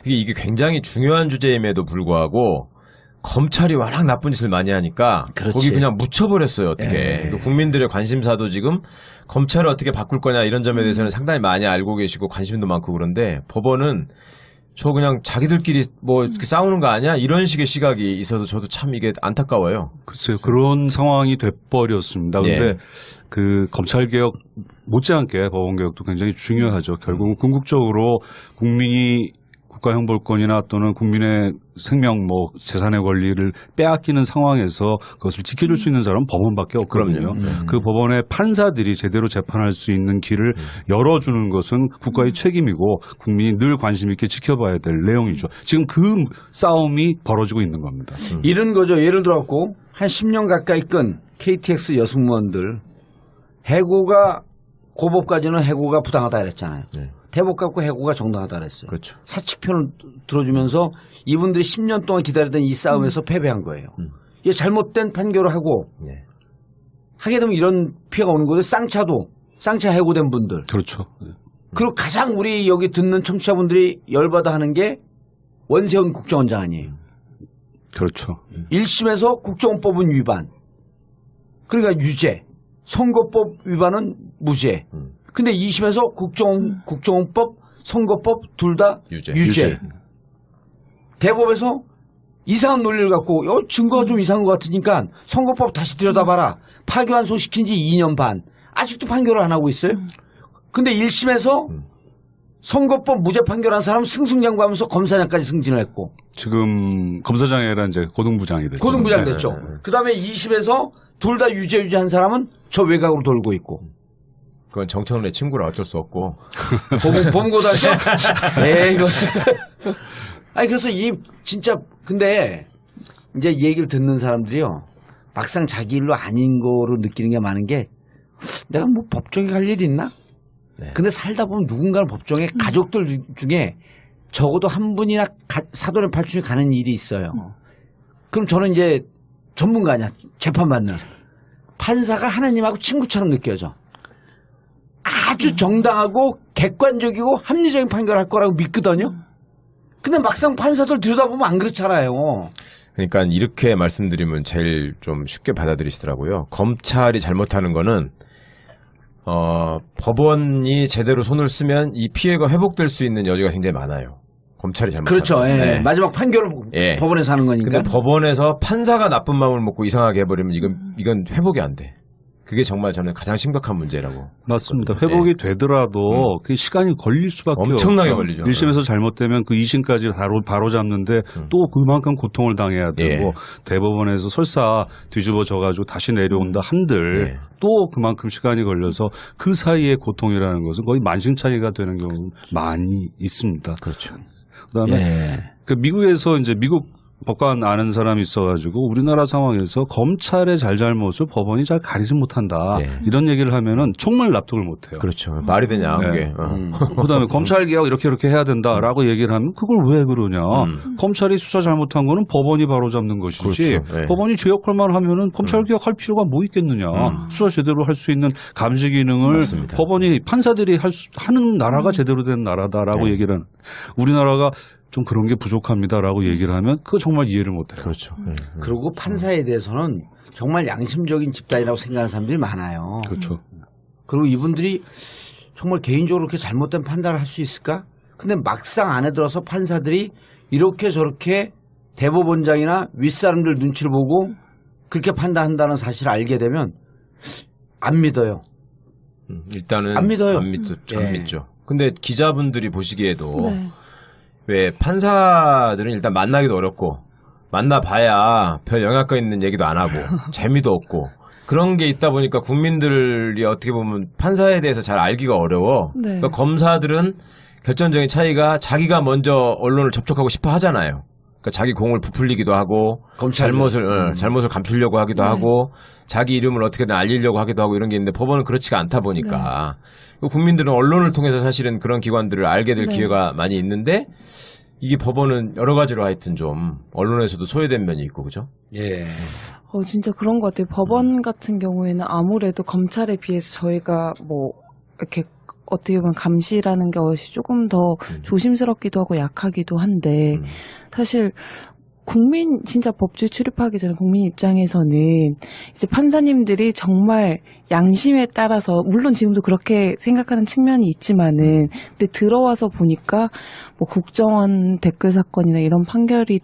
이게 굉장히 중요한 주제임에도 불구하고 검찰이 워낙 나쁜 짓을 많이 하니까 그렇지. 거기 그냥 묻혀버렸어요. 어떻게. 예. 국민들의 관심사도 지금 검찰을 어떻게 바꿀 거냐 이런 점에 대해서는 상당히 많이 알고 계시고 관심도 많고 그런데 법원은 저 그냥 자기들끼리 뭐 이렇게 싸우는 거 아니야? 이런 식의 시각이 있어서 저도 참 이게 안타까워요. 글쎄요. 그런 상황이 돼버렸습니다. 그런데 예. 그 검찰개혁 못지않게 법원개혁도 굉장히 중요하죠. 결국은 궁극적으로 국민이 국가형벌권이나 또는 국민의 생명, 뭐 재산의 권리를 빼앗기는 상황에서 그것을 지켜줄 수 있는 사람은 법원밖에 없거든요. 그 법원의 판사들이 제대로 재판할 수 있는 길을 열어주는 것은 국가의 책임이고 국민이 늘 관심 있게 지켜봐야 될 내용이죠. 지금 그 싸움이 벌어지고 있는 겁니다. 이런 거죠. 예를 들어갖고 한 10년 가까이 끈 KTX 여승무원들 해고가 고법까지는 해고가 부당하다 그랬잖아요. 네. 대법 갖고 해고가 정당하다 그랬어요. 그렇죠. 사측편을 들어주면서 이분들이 10년 동안 기다리던 이 싸움에서 패배한 거예요. 이게 잘못된 판결을 하고 네. 하게 되면 이런 피해가 오는 거예요. 쌍차 해고된 분들. 그렇죠. 그리고 가장 우리 여기 듣는 청취자분들이 열받아 하는 게 원세훈 국정원장 아니에요. 그렇죠. 1심에서 국정원법은 위반. 그러니까 유죄. 선거법 위반은 무죄. 근데 2심에서 국정원법, 선거법 둘 다 유죄. 대법에서 이상한 논리를 갖고 증거가 좀 이상한 것 같으니까 선거법 다시 들여다봐라. 파기환송시킨 지 2년 반. 아직도 판결을 안 하고 있어요. 근데 1심에서 선거법 무죄 판결한 사람 승승장구하면서 검사장까지 승진을 했고. 지금 검사장이 아니라 이제 고등부장이 됐죠. 고등부장 됐죠. 그다음에 2심에서 둘 다 유죄한 사람은 저 외곽으로 돌고 있고. 그건 정청래 친구라 어쩔 수 없고. 보험고등학교? 네, 이거. 아니, 그래서 진짜, 근데 이제 얘기를 듣는 사람들이요. 막상 자기 일로 아닌 거로 느끼는 게 많은 게 내가 뭐 법정에 갈 일이 있나? 네. 근데 살다 보면 누군가는 법정에 가족들 중에 적어도 한 분이나 사돈의 팔촌이 가는 일이 있어요. 그럼 저는 이제 전문가냐, 재판받는. 판사가 하나님하고 친구처럼 느껴져. 아주 정당하고 객관적이고 합리적인 판결할 거라고 믿거든요. 근데 막상 판사들 들여다보면 안 그렇잖아요. 그러니까 이렇게 말씀드리면 제일 좀 쉽게 받아들이시더라고요. 검찰이 잘못하는 거는 법원이 제대로 손을 쓰면 이 피해가 회복될 수 있는 여지가 굉장히 많아요. 검찰이 잘못하는 그렇죠. 예. 네. 마지막 판결을 법원에서 하는 거니까. 근데 법원에서 판사가 나쁜 마음을 먹고 이상하게 해버리면 이건 회복이 안 돼. 그게 정말 저는 가장 심각한 문제라고. 맞습니다. 회복이 되더라도 그 시간이 걸릴 수밖에 엄청나게 없죠. 걸리죠. 1심에서 잘못되면 그 2심까지 바로 잡는데 또 그만큼 고통을 당해야 되고 대법원에서 설사 뒤집어져가지고 다시 내려온다 한들 또 그만큼 시간이 걸려서 그 사이의 고통이라는 것은 거의 만신창이가 되는 경우 많이 있습니다. 그렇죠. 그다음에 그 미국에서 이제 미국 법관 아는 사람이 있어가지고 우리나라 상황에서 검찰의 잘잘못을 법원이 잘 가리지 못한다. 이런 얘기를 하면은 정말 납득을 못해요. 그렇죠. 말이 되냐 그게. 그다음에 검찰개혁 이렇게 해야 된다라고 얘기를 하면 그걸 왜 그러냐. 검찰이 수사 잘못한 거는 법원이 바로잡는 것이지. 그렇죠. 법원이 제 역할만 하면은 검찰개혁 할 필요가 뭐 있겠느냐. 수사 제대로 할 수 있는 감시 기능을 맞습니다. 법원이 판사들이 하는 나라가 제대로 된 나라다라고 얘기를 하는. 우리나라가 좀 그런 게 부족합니다라고 얘기를 하면 그거 정말 이해를 못해요. 그렇죠. 그리고 판사에 대해서는 정말 양심적인 집단이라고 생각하는 사람들이 많아요. 그렇죠. 그리고 이분들이 정말 개인적으로 그렇게 잘못된 판단을 할 수 있을까? 근데 막상 안에 들어서 판사들이 이렇게 저렇게 대법원장이나 윗사람들 눈치를 보고 그렇게 판단한다는 사실을 알게 되면 안 믿어요. 일단은 안 믿어요. 안 믿죠. 근데 기자분들이 보시기에도 왜 판사들은 일단 만나기도 어렵고 만나봐야 별 영향가 있는 얘기도 안 하고 재미도 없고 그런 게 있다 보니까 국민들이 어떻게 보면 판사에 대해서 잘 알기가 어려워. 그러니까 검사들은 결정적인 차이가 자기가 먼저 언론을 접촉하고 싶어 하잖아요. 그러니까 자기 공을 부풀리기도 하고 잘못을 감추려고 하기도 하고 자기 이름을 어떻게든 알리려고 하기도 하고 이런 게 있는데 법원은 그렇지가 않다 보니까 국민들은 언론을 통해서 사실은 그런 기관들을 알게 될 기회가 많이 있는데 이게 법원은 여러 가지로 하여튼 좀 언론에서도 소외된 면이 있고 그죠? 예. 진짜 그런 것 같아요. 법원 같은 경우에는 아무래도 검찰에 비해서 저희가 뭐 이렇게 어떻게 보면 감시라는 것이 조금 더 조심스럽기도 하고 약하기도 한데 사실 국민 진짜 법조에 출입하기 전에 국민 입장에서는 이제 판사님들이 정말 양심에 따라서 물론 지금도 그렇게 생각하는 측면이 있지만은 근데 들어와서 보니까 뭐 국정원 댓글 사건이나 이런 판결이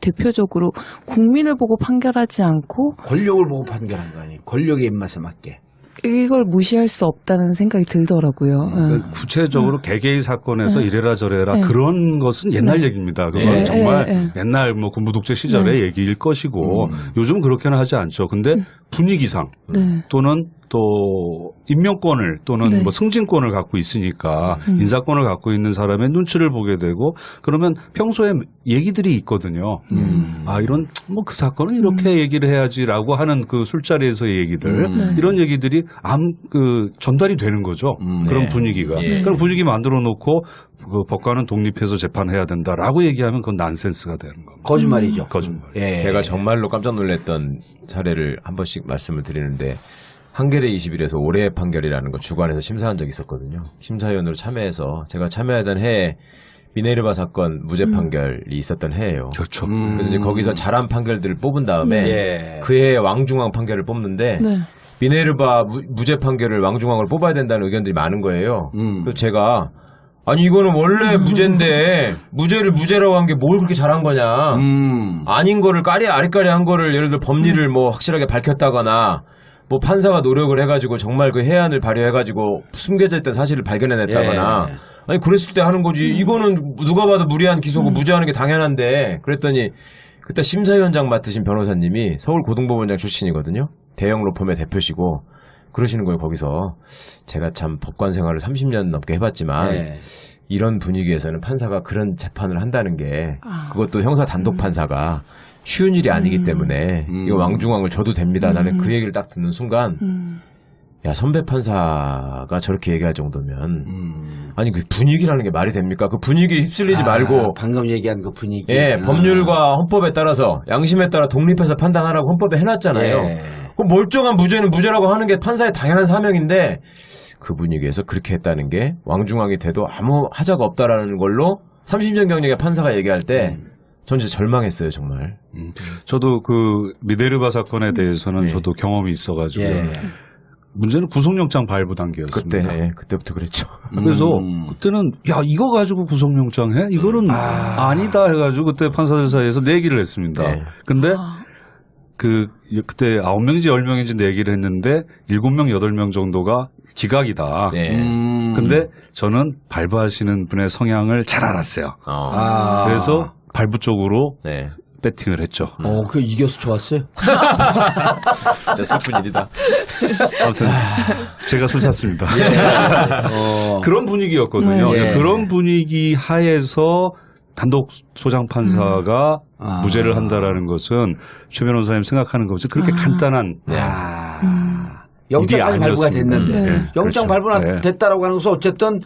대표적으로 국민을 보고 판결하지 않고 권력을 보고 판결한 거 아니에요. 권력의 입맛에 맞게. 이걸 무시할 수 없다는 생각이 들더라고요. 구체적으로 개개의 사건에서 이래라 저래라 네. 그런 것은 옛날 얘기입니다. 그건 네. 정말 옛날 뭐 군부 독재 시절의 얘기일 것이고 요즘 그렇게는 하지 않죠. 근데 분위기상 네. 또는 또 임명권을 또는 네. 뭐 승진권을 갖고 있으니까 인사권을 갖고 있는 사람의 눈치를 보게 되고 그러면 평소에 얘기들이 있거든요. 아 이런 뭐 그 사건은 이렇게 얘기를 해야지라고 하는 그 술자리에서의 얘기들 네. 이런 얘기들이 전달이 되는 거죠. 그런 네. 분위기가. 예. 그런 분위기 만들어 놓고 그 법관은 독립해서 재판해야 된다라고 얘기하면 그건 난센스가 되는 겁니다. 거짓말이죠. 거짓말. 예. 제가 정말로 깜짝 놀랐던 사례를 한 번씩 말씀을 드리는데 한겨레 21에서 올해의 판결이라는 거 주관에서 심사한 적이 있었거든요. 심사위원으로 참여해서 제가 참여하던 해에 미네르바 사건 무죄 판결이 있었던 해예요. 그렇죠. 그래서 이제 거기서 잘한 판결들을 뽑은 다음에 예. 그 해에 왕중왕 판결을 뽑는데 네. 미네르바 무죄 판결을 왕중왕으로 뽑아야 된다는 의견들이 많은 거예요. 그래서 제가 아니 이거는 원래 무죄인데 무죄를 무죄라고 한 게 뭘 그렇게 잘한 거냐. 아닌 거를 아리까리한 거를 예를 들어 법리를 뭐 확실하게 밝혔다거나 뭐 판사가 노력을 해가지고 정말 그 해안을 발휘해가지고 숨겨져 있던 사실을 발견해냈다거나 예. 아니 그랬을 때 하는 거지. 이거는 누가 봐도 무리한 기소고 무죄하는 게 당연한데 그랬더니 그때 심사위원장 맡으신 변호사님이 서울고등법원장 출신이거든요. 대형 로펌의 대표시고 그러시는 거예요. 거기서 제가 참 법관 생활을 30년 넘게 해봤지만 예. 이런 분위기에서는 판사가 그런 재판을 한다는 게 그것도 형사 단독 판사가 쉬운 일이 아니기 때문에 이거 왕중왕을 줘도 됩니다. 나는 그 얘기를 딱 듣는 순간 야 선배 판사가 저렇게 얘기할 정도면 아니 그 분위기라는 게 말이 됩니까? 그 분위기에 휩쓸리지 말고 방금 얘기한 그 분위기. 예 법률과 헌법에 따라서 양심에 따라 독립해서 판단하라고 헌법에 해놨잖아요. 예. 그 멀쩡한 무죄는 무죄라고 하는 게 판사의 당연한 사명인데 그 분위기에서 그렇게 했다는 게 왕중왕이 돼도 아무 하자가 없다라는 걸로 30년 경력의 판사가 얘기할 때 전 진짜 절망했어요 정말. 저도 그 미네르바 사건에 대해서는 저도 경험이 있어가지고 예. 문제는 구속영장 발부 단계였습니다. 그때부터 그랬죠. 그래서 그때는 야 이거 가지고 구속영장 해? 이거는 아니다 해가지고 그때 판사들 사이에서 내기를 했습니다. 네. 근데 그때 9명인지 10명인지 내기를 했는데 7명 8명 정도가 기각이다. 네. 근데 저는 발부하시는 분의 성향을 잘 알았어요. 그래서 발부 쪽으로 네. 배팅을 했죠. 그 이겨서 좋았어요. 진짜 슬픈 일이다. 아무튼 제가 술 샀습니다. 예. 그런 분위기였거든요. 네. 그런 분위기 하에서 단독 소장 판사가 무죄를 한다라는 것은 최 변호사님 생각하는 것이 그렇게 간단한 영장까지 일이 발부가 아니었습니다. 됐는데 네. 영장 그렇죠. 발부가 네. 됐다라고 하는 것은 어쨌든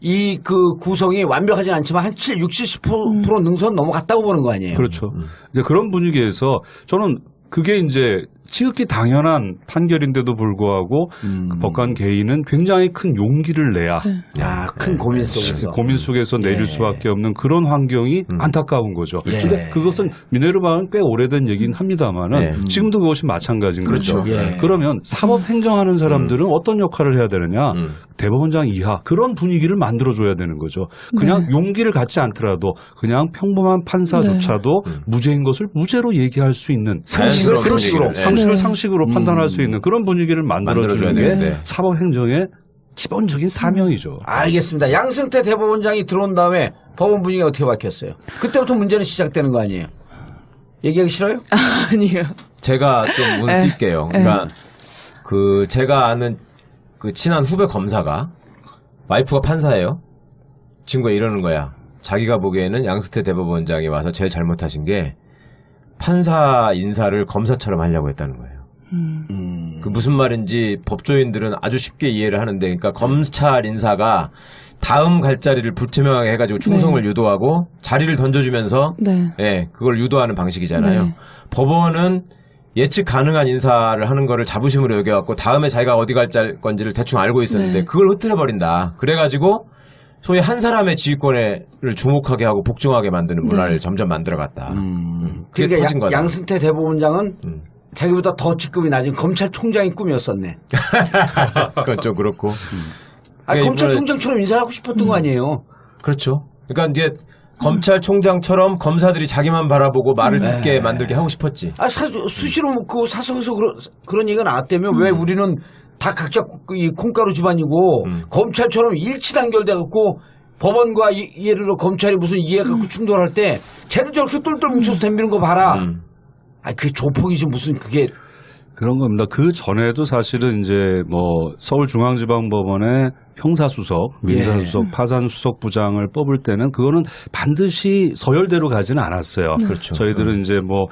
이 그 구성이 완벽하진 않지만 한 60, 70% 능선 넘어갔다고 보는 거 아니에요? 그렇죠. 이제 그런 분위기에서 저는 그게 이제 지극히 당연한 판결인데도 불구하고 그 법관 개인은 굉장히 큰 용기를 내야 큰 고민 속에서. 고민 속에서 내릴 수밖에 없는 그런 환경이 안타까운 거죠. 예. 근데 그것은 미네르바는 꽤 오래된 얘기긴 합니다만은 지금도 그것이 마찬가지인 그렇죠. 거죠. 예. 그러면 사법 행정하는 사람들은 어떤 역할을 해야 되느냐? 대법원장 이하 그런 분위기를 만들어줘야 되는 거죠. 그냥 용기를 갖지 않더라도 그냥 평범한 판사조차도 무죄인 것을 무죄로 얘기할 수 있는 상식을 그런 식으로. 상식을 상식으로 판단할 수 있는 그런 분위기를 만들어주는 만들어줘야 게 되는데. 사법 행정의 기본적인 사명이죠. 알겠습니다. 양승태 대법원장이 들어온 다음에 법원 분위기가 어떻게 바뀌었어요? 그때부터 문제는 시작되는 거 아니에요? 얘기하기 싫어요? 아니요. 제가 좀 문을 뛸게요. 그러니까 그 제가 아는 그 친한 후배 검사가 와이프가 판사예요. 친구가 이러는 거야. 자기가 보기에는 양승태 대법원장이 와서 제일 잘못하신 게 판사 인사를 검사처럼 하려고 했다는 거예요. 그 무슨 말인지 법조인들은 아주 쉽게 이해를 하는데, 그러니까 검찰 인사가 다음 갈 자리를 불투명하게 해가지고 충성을 유도하고 자리를 던져주면서 네. 예, 그걸 유도하는 방식이잖아요. 네. 법원은 예측 가능한 인사를 하는 거를 자부심으로 여겨갖고 다음에 자기가 어디 갈 건지를 대충 알고 있었는데 네. 그걸 흐트려버린다. 그래가지고 소위 한 사람의 지휘권을 주목하게 하고 복종하게 만드는 문화를 네. 점점 만들어갔다. 그게 그러니까 터진 거다. 양승태 대법원장은 자기보다 더 직급이 낮은 검찰총장이 꿈이었었네. 그건 좀 그렇고. 아, 그러니까 검찰총장처럼 인사를 하고 싶었던 거 아니에요? 그렇죠. 그러니까 이제 검찰총장처럼 검사들이 자기만 바라보고 말을 듣게 만들게 하고 싶었지. 아, 수시로 그 사석에서 그런 얘기가 나왔다며 왜 우리는 다 각자 이 콩가루 집안이고 검찰처럼 일치단결돼갖고 법원과 예를 들어 검찰이 무슨 이해갖고 충돌할 때 쟤들 저렇게 똘똘 뭉쳐서 덤비는 거 봐라. 아, 그 조폭이지 무슨 그게. 그런 겁니다. 그 전에도 사실은 이제 뭐 서울중앙지방법원의 형사수석, 민사수석, 파산수석부장을 뽑을 때는 그거는 반드시 서열대로 가지는 않았어요. 그렇죠. 저희들은 이제 뭐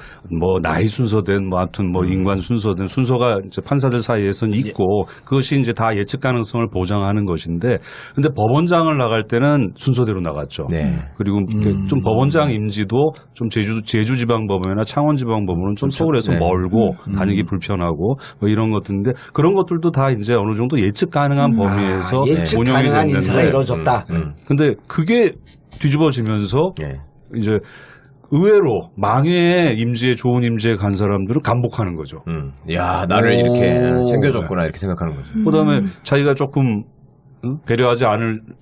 나이 순서된 뭐 아무튼 뭐 인관 순서된 순서가 이제 판사들 사이에서는 있고 그것이 이제 다 예측 가능성을 보장하는 것인데 근데 법원장을 나갈 때는 순서대로 나갔죠. 네. 그리고 좀 법원장 임지도 좀 제주지방법원이나 창원지방법원은 좀 서울에서 네. 멀고 다니기 불편하고 뭐 이런 것들인데 그런 것들도 다 이제 어느 정도 예측 가능한 범위에서 예측 운영이 가능한 인사가 됐는데 이루어졌다. 근데 그게 뒤집어지면서 예. 이제 의외로 망회에 임지에 좋은 임지에 간 사람들은 감복하는 거죠. 야, 나를 이렇게 챙겨줬구나 이렇게 생각하는 거죠. 그다음에 자기가 조금 배려하지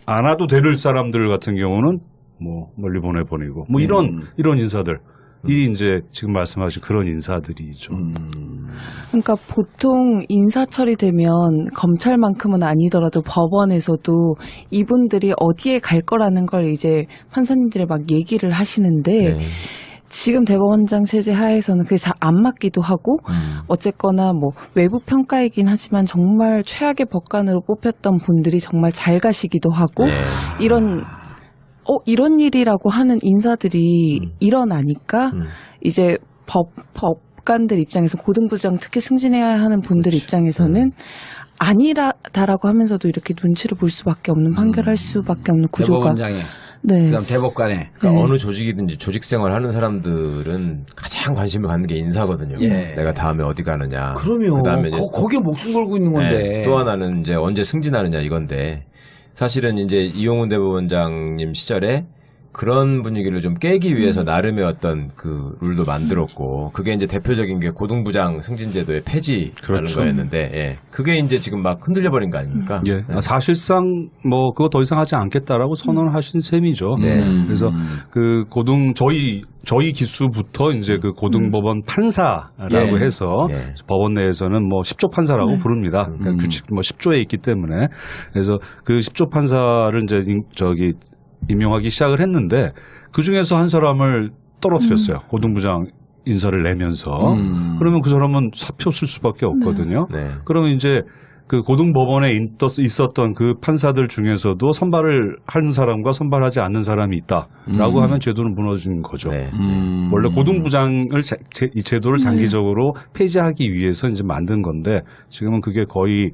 않아도 될 사람들 같은 경우는 뭐 멀리 보내보내고 뭐 이런 인사들. 이 이제 지금 말씀하신 그런 인사들이죠. 그러니까 보통 인사 처리되면 검찰만큼은 아니더라도 법원에서도 이분들이 어디에 갈 거라는 걸 이제 판사님들이 막 얘기를 하시는데 네. 지금 대법원장 체제 하에서는 그게 잘 안 맞기도 하고 어쨌거나 뭐 외부 평가이긴 하지만 정말 최악의 법관으로 뽑혔던 분들이 정말 잘 가시기도 하고 이런 일이라고 하는 인사들이 일어나니까 이제 법관들 입장에서 고등부장 특히 승진해야 하는 분들 입장에서는 아니다라고 하면서도 이렇게 눈치를 볼 수밖에 없는 판결할 수밖에 없는 구조가 대법원장에 네. 그다음 대법관에 그러니까 네. 어느 조직이든지 조직 생활 하는 사람들은 가장 관심을 갖는 게 인사거든요. 예. 내가 다음에 어디 가느냐. 그러면 그다음에 이제 거기에 목숨 걸고 있는 건데 네, 또 하나는 이제 언제 승진하느냐 이건데 사실은 이제 이용훈 대법원장님 시절에 그런 분위기를 좀 깨기 위해서 나름의 어떤 그 룰도 만들었고 그게 이제 대표적인 게 고등부장 승진제도의 폐지라는 그렇죠. 거였는데 예. 그게 이제 지금 막 흔들려 버린 거 아닙니까? 예. 사실상 뭐 그거 더 이상 하지 않겠다라고 선언하신 셈이죠. 네. 그래서 그 저희 기수부터 이제 그 고등법원 판사라고 예. 해서 예. 법원 내에서는 뭐 10조 판사라고 부릅니다. 그러니까 규칙 뭐 10조에 있기 때문에 그래서 그 10조 판사를 이제 임명하기 시작을 했는데 그 중에서 한 사람을 떨어뜨렸어요. 고등부장 인사를 내면서 그러면 그 사람은 사표 쓸 수밖에 없거든요. 네. 그러면 이제 그 고등법원에 있었던 그 판사들 중에서도 선발을 하는 사람과 선발하지 않는 사람이 있다라고 하면 제도는 무너진 거죠. 네. 원래 고등부장을 이 제도를 장기적으로 폐지하기 위해서 이제 만든 건데 지금은 그게 거의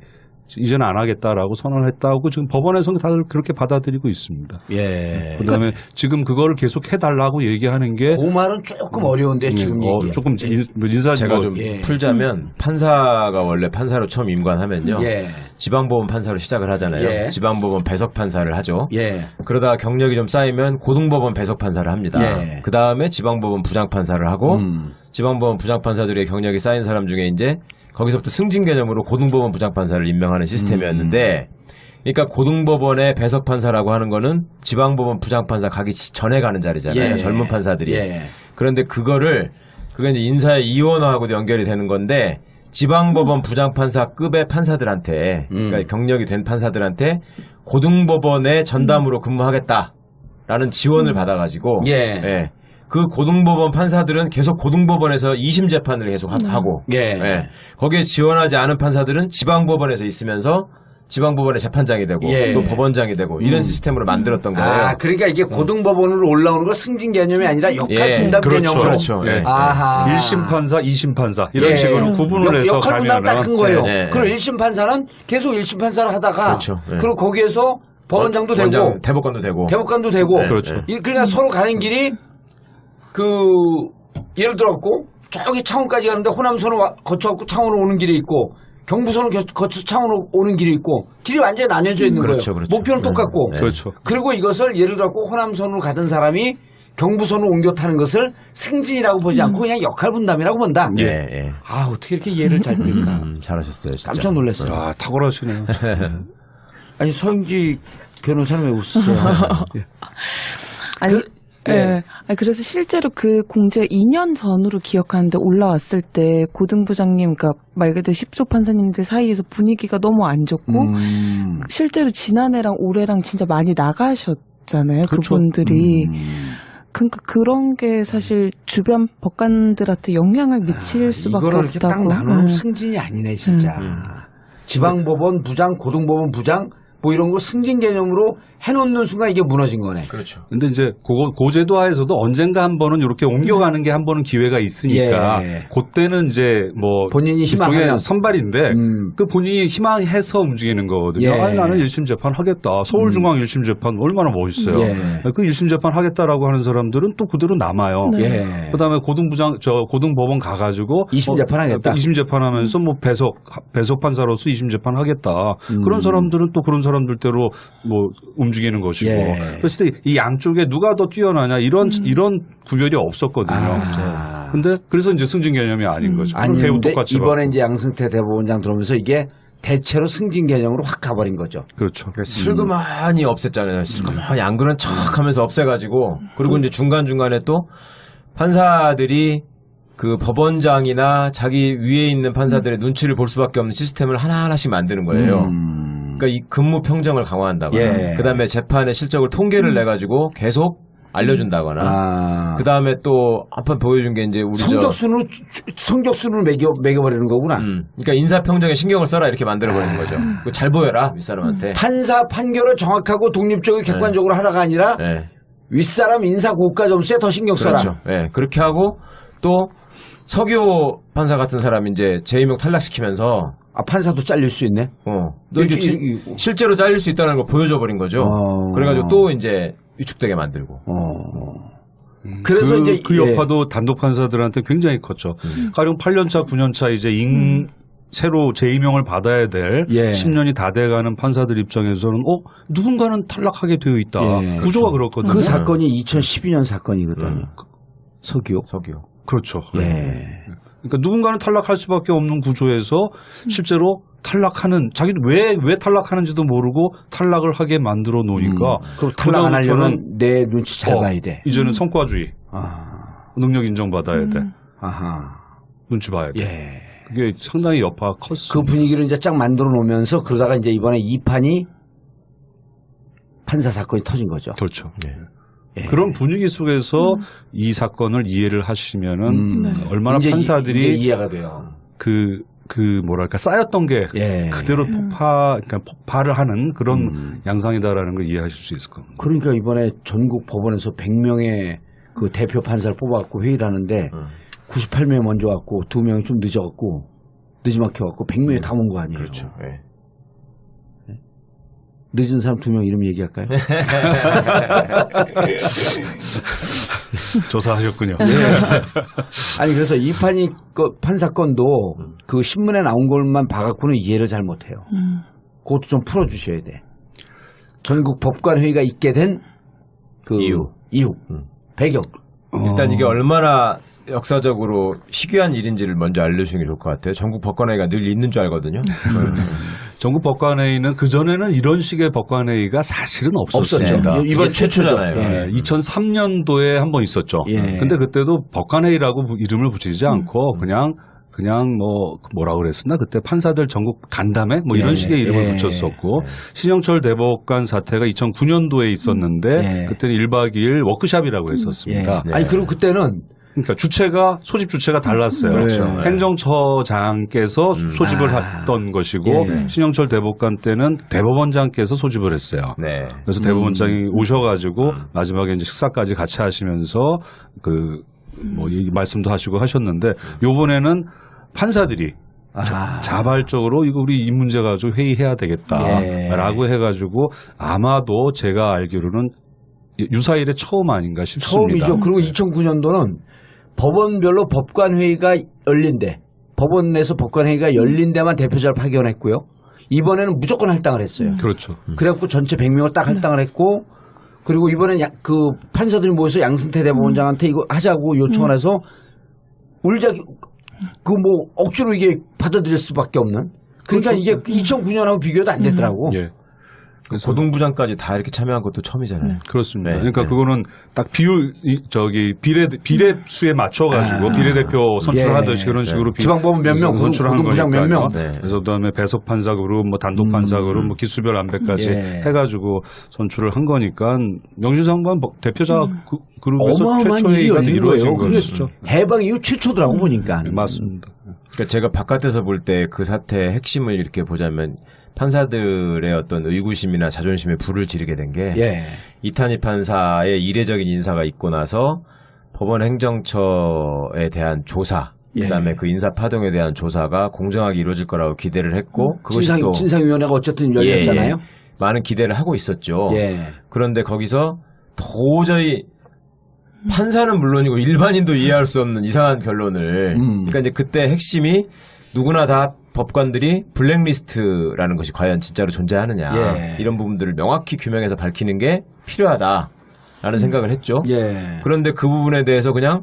이제는 안 하겠다라고 선언을 했다고 지금 법원에서는 다들 그렇게 받아들이고 있습니다. 예. 그다음에 지금 그거를 계속 해달라고 얘기하는 게 그 말은 조금 어려운데 지금 얘기. 조금 인사 제가 좀 예. 풀자면 판사가 원래 판사로 처음 임관하면요. 예. 지방법원 판사로 시작을 하잖아요. 예. 지방법원 배석 판사를 하죠. 예. 그러다가 경력이 좀 쌓이면 고등법원 배석 판사를 합니다. 예. 그 다음에 지방법원 부장 판사를 하고 지방법원 부장 판사들의 경력이 쌓인 사람 중에 이제 거기서부터 승진 개념으로 고등법원 부장 판사를 임명하는 시스템이었는데, 그러니까 고등법원의 배석 판사라고 하는 거는 지방법원 부장 판사 가기 전에 가는 자리잖아요. 예. 젊은 판사들이. 예. 그런데 그게 이제 인사의 이원화하고도 연결이 되는 건데. 지방법원 부장판사급의 판사들한테 그러니까 경력이 된 판사들한테 고등법원의 전담으로 근무하겠다라는 지원을 받아가지고 예. 그 고등법원 판사들은 계속 고등법원에서 2심 재판을 계속 하고 예. 거기에 지원하지 않은 판사들은 지방법원에서 있으면서 지방법원의 재판장이 되고 예. 또 법원장이 되고 이런 시스템으로 만들었던 거예요. 아, 그러니까 이게 고등법원으로 올라오는 건 승진 개념이 아니라 역할 분담 개념으로. 그렇죠. 예. 아하. 1심 판사, 2심 판사 이런 예. 식으로 구분을 해서 역할 분담 가면은 딱 한 거예요. 예. 그럼 1심 판사는 계속 1심 판사를 하다가 그렇죠. 예. 그리고 거기에서 법원장도 되고 대법관도 되고 대법관도 되고 네. 그렇죠. 그러니까 서로 가는 길이 그 예를 들어갖고 저기 창원까지 가는데 호남선을 거쳐갖고 창원으로 오는 길이 있고 경부선을 거쳐 창원으로 오는 길이 있고 길이 완전히 나뉘어져 있는 그렇죠, 거예요. 그렇죠. 목표는 똑같고. 네. 그렇죠. 그리고 이것을 예를 들어 호남선으로 가던 사람이 경부선으로 옮겨 타는 것을 승진이라고 보지 않고 그냥 역할 분담이라고 본다. 예, 예. 아, 어떻게 이렇게 이해를 잘 됩니까? 잘하셨어요. 진짜. 깜짝 놀랐어요. 아, 탁월하시네요. 아니, 서영지 변호사는 왜 웃으세요? 아니, 예. 예. 아니, 그래서 실제로 그 공제 2년 전으로 기억하는데 올라왔을 때 고등부장님, 그러니까 말 그대로 10조 판사님들 사이에서 분위기가 너무 안 좋고 실제로 지난해랑 올해랑 진짜 많이 나가셨잖아요. 그렇죠. 그분들이. 그러니까 그런 게 사실 주변 법관들한테 영향을 미칠 수밖에 이거를 이렇게 딱 없다고. 나누면 승진이 아니네, 진짜. 지방법원 부장, 고등법원 부장, 뭐 이런 거 승진 개념으로 해놓는 순간 이게 무너진 거네. 그렇죠. 근데 이제 고제도하에서도 언젠가 한 번은 이렇게 옮겨가는 게 한 번은 기회가 있으니까 예. 그때는 이제 뭐 본인이 일종의 희망하면. 선발인데 그 본인이 희망해서 움직이는 거거든요. 예. 아니 나는 1심 재판 하겠다. 서울중앙 1심 재판 얼마나 멋있어요. 예. 그 1심 재판 하겠다라고 하는 사람들은 또 그대로 남아요. 네. 예. 그다음에 고등법원 가가지고 2심 재판하겠다. 2심 재판하면서 뭐 배석 판사로서 2심 재판 하겠다. 그런 사람들은 또 그런 사람들대로 뭐 움직이는 것이고. 예. 그랬을 때 이 양쪽에 누가 더 뛰어나냐 이런 구별이 없었거든요. 아. 근데 그래서 이제 승진 개념이 아닌 거죠. 아니, 대우 근데 똑같이 이번에 받고. 이제 양승태 대법원장 들어오면서 이게 대체로 승진 개념으로 확 가버린 거죠. 그렇죠. 슬그머니 없앴잖아요. 슬그머니 안 그런 척 하면서 없애가지고. 그리고 이제 중간중간에 또 판사들이 그 법원장이나 자기 위에 있는 판사들의 눈치를 볼 수밖에 없는 시스템을 하나하나씩 만드는 거예요. 그러니까 이 근무 평정을 강화한다거나, 예. 그다음에 재판의 실적을 통계를 내 가지고 계속 알려준다거나, 아. 그다음에 또 한번 보여준 게 이제 우리 성적순으로 매겨버리는 거구나. 그러니까 인사 평정에 신경을 써라 이렇게 만들어 버리는 거죠. 그거 잘 보여라 윗사람한테. 판사 판결을 정확하고 독립적이고 객관적으로 하라가 아니라 네. 윗사람 인사 고가 점수에 더 신경 써라. 그렇죠. 예, 그렇게 하고 또 서교 판사 같은 사람이 이제 재임용 탈락시키면서 아, 판사도 잘릴 수 있네. 너 이렇게 실제로 잘릴 수 있다는 걸 보여줘 버린 거죠. 그래가지고 또 이제 위축되게 만들고. 그래서 이제 그 여파도 단독 판사들한테 굉장히 컸죠. 가령 8년차, 9년차 이제 새로 재임용을 받아야 될 예. 10년이 다 돼가는 판사들 입장에서는 누군가는 탈락하게 되어 있다. 예. 구조가 그렇거든요. 그 사건이 2012년 사건이거든요. 서기호. 그렇죠. 예. 그러니까 누군가는 탈락할 수밖에 없는 구조에서 실제로 탈락하는 자기도 왜 탈락하는지도 모르고 탈락을 하게 만들어 놓으니까 그럼 탈락 안 하려면 내 눈치 잘 봐야 돼. 이제는 성과주의, 능력 인정받아야 돼, 아하. 눈치 봐야 돼. 예. 그게 상당히 여파가 컸어. 그 분위기를 이제 쫙 만들어 놓으면서 그러다가 이제 이번에 2판이 판사 사건이 터진 거죠. 그렇죠. 예. 그런 분위기 속에서 이 사건을 이해를 하시면은 얼마나 이제 판사들이 이제 이해가 돼요. 뭐랄까 쌓였던 게 예. 그대로 폭발을 하는 그런 양상이다라는 걸 이해하실 수 있을 겁니다. 그러니까 이번에 전국 법원에서 100명의 그 대표 판사를 뽑아갖고 회의를 하는데 98명이 먼저 왔고 2명이 좀 늦어갖고 늦지막혀갖고 100명이 다 온 거 아니에요. 그렇죠. 예. 늦은 사람 2명 이름 얘기할까요? 조사하셨군요. 아니 그래서 이 판사건도 그 신문에 나온 것만 봐갖고는 이해를 잘 못해요. 그것도 좀 풀어주셔야 돼. 전국 법관회의가 있게 된 그 이유. 배경. 일단 이게 얼마나 역사적으로 희귀한 일인지를 먼저 알려주는 게 좋을 것 같아요. 전국 법관회의가 늘 있는 줄 알거든요. 전국 법관회의는 그전에는 이런 식의 법관회의가 사실은 없었습니다. 없었죠. 이번 최초잖아요. 예. 2003년도에 한 번 있었죠. 예. 근데 그때도 법관회의라고 이름을 붙이지 않고 그냥 뭐라 그랬었나 그때 판사들 전국 간담회 뭐 이런 예. 식의 이름을 예. 붙였었고 신영철 대법관 사태가 2009년도에 있었는데 예. 그때는 1박 2일 워크샵이라고 했었습니다. 예. 아니 그리고 그때는 그러니까 소집 주체가 달랐어요. 그렇죠. 행정처장께서 소집을 했던 것이고 예. 신영철 대법관 때는 대법원장께서 소집을 했어요. 네. 그래서 대법원장이 오셔가지고 마지막에 이제 식사까지 같이 하시면서 이 말씀도 하시고 하셨는데 요번에는 판사들이 자발적으로 이거 우리 이 문제 가지고 회의해야 되겠다라고 해가지고 아마도 제가 알기로는 유사일에 처음 아닌가 싶습니다. 처음이죠. 그리고 2009년도는 법원별로 법관회의가 열린대. 법원에서 법관회의가 열린 데만 대표자를 파견했고요. 이번에는 무조건 할당을 했어요. 그렇죠. 그래갖고 전체 100명을 딱 할당을 했고 그리고 이번엔 그 판사들이 모여서 양승태 대법원장한테 이거 하자고 요청을 해서 울자 그 뭐 억지로 이게 받아들일 수밖에 없는. 그러니까 그렇죠. 이게 2009년하고 비교도 안 됐더라고. 예. 그래서 고등부장까지 다 이렇게 참여한 것도 처음이잖아요. 그렇습니다. 네. 그러니까 네. 그거는 딱 비례수에 맞춰가지고 비례대표 선출하듯이 예. 그런 식으로 지방법원 몇 명, 선출한 고등부장 몇 거니까요. 명. 네. 그래서 그다음에 배석 판사 그룹, 뭐 단독 판사 그룹, 뭐 기수별 안배까지 예. 해가지고 선출을 한 거니까 명실상부한 대표자 그룹에서 어마어마한 최초의 일이 회의가 열린 이루어진 거예요. 거죠. 해방 이후 최초더라고 보니까. 맞습니다. 그러니까 제가 바깥에서 볼 때 그 사태의 핵심을 이렇게 보자면 판사들의 어떤 의구심이나 자존심에 불을 지르게 된 게 예. 이탄희 판사의 이례적인 인사가 있고 나서 법원 행정처에 대한 조사, 그다음에 예. 그 인사 파동에 대한 조사가 공정하게 이루어질 거라고 기대를 했고 그것이 또 진상위원회가 어쨌든 열렸잖아요. 예, 많은 기대를 하고 있었죠. 예. 그런데 거기서 도저히 판사는 물론이고 일반인도 이해할 수 없는 이상한 결론을 그러니까 이제 그때 핵심이 누구나 다 법관들이 블랙리스트라는 것이 과연 진짜로 존재하느냐 예. 이런 부분들을 명확히 규명해서 밝히는 게 필요하다라는 생각을 했죠. 예. 그런데 그 부분에 대해서 그냥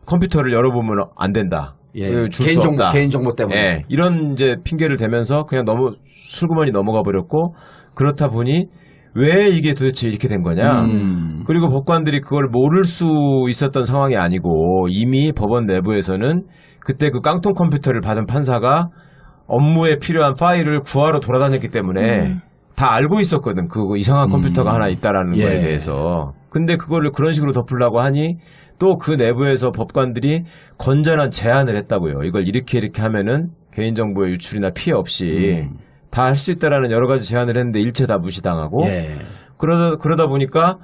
컴퓨터를 열어보면 안 된다. 예. 줄수 없다. 개인정보 때문에. 예. 이런 이제 핑계를 대면서 그냥 너무 술구머니 넘어가 버렸고 그렇다 보니 왜 이게 도대체 이렇게 된 거냐. 그리고 법관들이 그걸 모를 수 있었던 상황이 아니고 이미 법원 내부에서는 그때 그 깡통 컴퓨터를 받은 판사가 업무에 필요한 파일을 구하러 돌아다녔기 때문에 다 알고 있었거든. 그 이상한 컴퓨터가 하나 있다라는 예. 거에 대해서. 근데 그거를 그런 식으로 덮으려고 하니 또 그 내부에서 법관들이 건전한 제안을 했다고요. 이걸 이렇게 하면은 개인정보의 유출이나 피해 없이 다 할 수 있다라는 여러 가지 제안을 했는데 일체 다 무시당하고 예. 그러다 보니까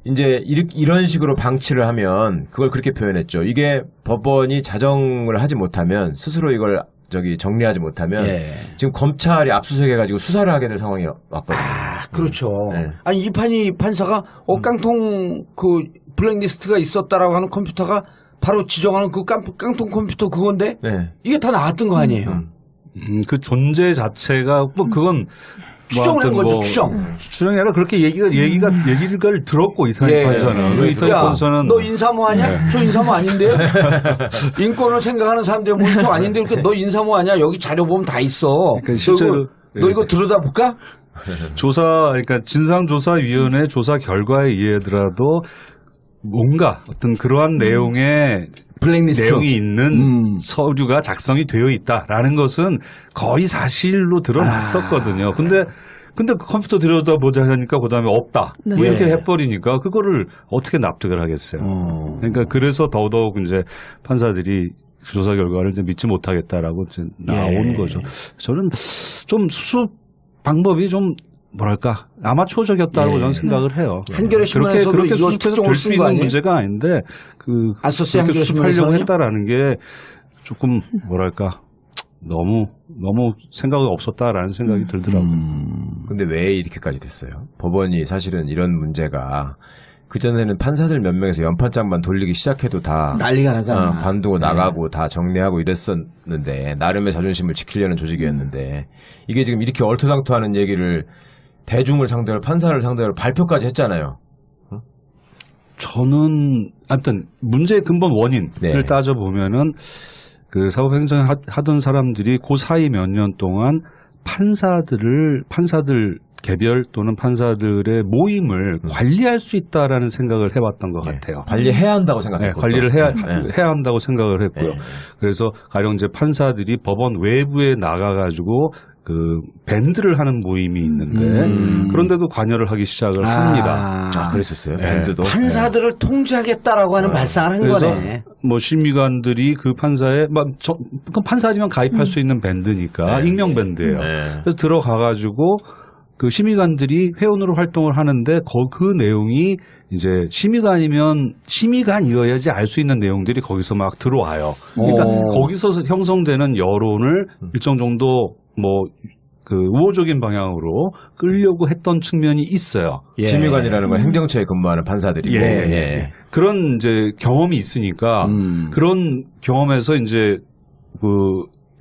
이제 이런 식으로 방치를 하면 그걸 그렇게 표현했죠. 이게 법원이 자정을 하지 못하면 스스로 이걸 정리하지 못하면 예. 지금 검찰이 압수수색해가지고 수사를 하게 될 상황이 왔거든요. 아, 그렇죠. 네. 아니 이판희 판사가 깡통 그 블랙리스트가 있었다라고 하는 컴퓨터가 바로 지정하는 그 깡통 컴퓨터 그건데 네. 이게 다 나왔던 거 아니에요? 그 존재 자체가 뭐 그건 추정을 한 거죠. 추정이 아니라 그렇게 얘기를 들었고 이탄희 예. 판사는 이탄희 야, 판사는 너 인사모 아니야? 저 인사모 아닌데요? 인권을 생각하는 사람들이 뭐 저 아닌데 이렇게 너 인사모 아니야? 여기 자료 보면 다 있어. 그러니까 실제로 너 이거 들여다볼까? 그러니까 진상조사위원회 조사 결과에 의하더라도 뭔가 어떤 그러한 내용의 블랙리스트 내용이 있는 서류가 작성이 되어 있다라는 것은 거의 사실로 드러났었거든요. 근데 그 컴퓨터 들여다보자 하니까 그다음에 없다. 네. 뭐 이렇게 해버리니까 그거를 어떻게 납득을 하겠어요. 그러니까 그래서 더더욱 이제 판사들이 조사 결과를 이제 믿지 못하겠다라고 이제 나온 거죠. 저는 좀 수습 방법이 좀 뭐랄까 아마추어적이었다고 저는 생각을 해요. 한겨레 신문에서도 그렇게 이걸 수습해서 특종을 될 수 쓴 거 있는 아니에요? 문제가 아닌데 안 썼어요, 그렇게 한겨레 수습하려고 신문에서는요? 했다라는 게 조금 뭐랄까 너무 생각이 없었다라는 생각이 들더라고요. 근데 왜 이렇게까지 됐어요? 법원이 사실은 이런 문제가 그전에는 판사들 몇 명에서 연판장만 돌리기 시작해도 다 난리가 나잖아. 관두고 나가고 다 정리하고 이랬었는데 나름의 자존심을 지키려는 조직이었는데 이게 지금 이렇게 얼토당토하는 얘기를 대중을 상대로 판사를 상대로 발표까지 했잖아요. 저는 아무튼 문제의 근본 원인을 네. 따져보면은 그 사법행정 하던 사람들이 그 사이 몇 년 동안 판사들 개별 또는 판사들의 모임을 관리할 수 있다라는 생각을 해봤던 것 같아요. 관리해야 한다고 네, 생각했고 관리를 해야 한다고 생각을 했고요. 네. 그래서 가령 이제 판사들이 법원 외부에 나가가지고 그 밴드를 하는 모임이 있는데 그런데도 관여를 하기 시작을 합니다. 그랬었어요. 네. 밴드도 판사들을 통제하겠다라고 하는 발상을 한 그래서 거네. 뭐 심의관들이 그 판사에 그 판사지만 가입할 수 있는 밴드니까 익명 밴드예요. 네. 그래서 들어가가지고 그 심의관들이 회원으로 활동을 하는데 그 내용이 이제 심의관이어야지 알 수 있는 내용들이 거기서 막 들어와요. 그러니까 거기서 형성되는 여론을 일정 정도 뭐 그 우호적인 방향으로 끌려고 했던 측면이 있어요. 심의관이라는 건 행정처에 근무하는 판사들이고 그런 이제 경험이 있으니까 그런 경험에서 이제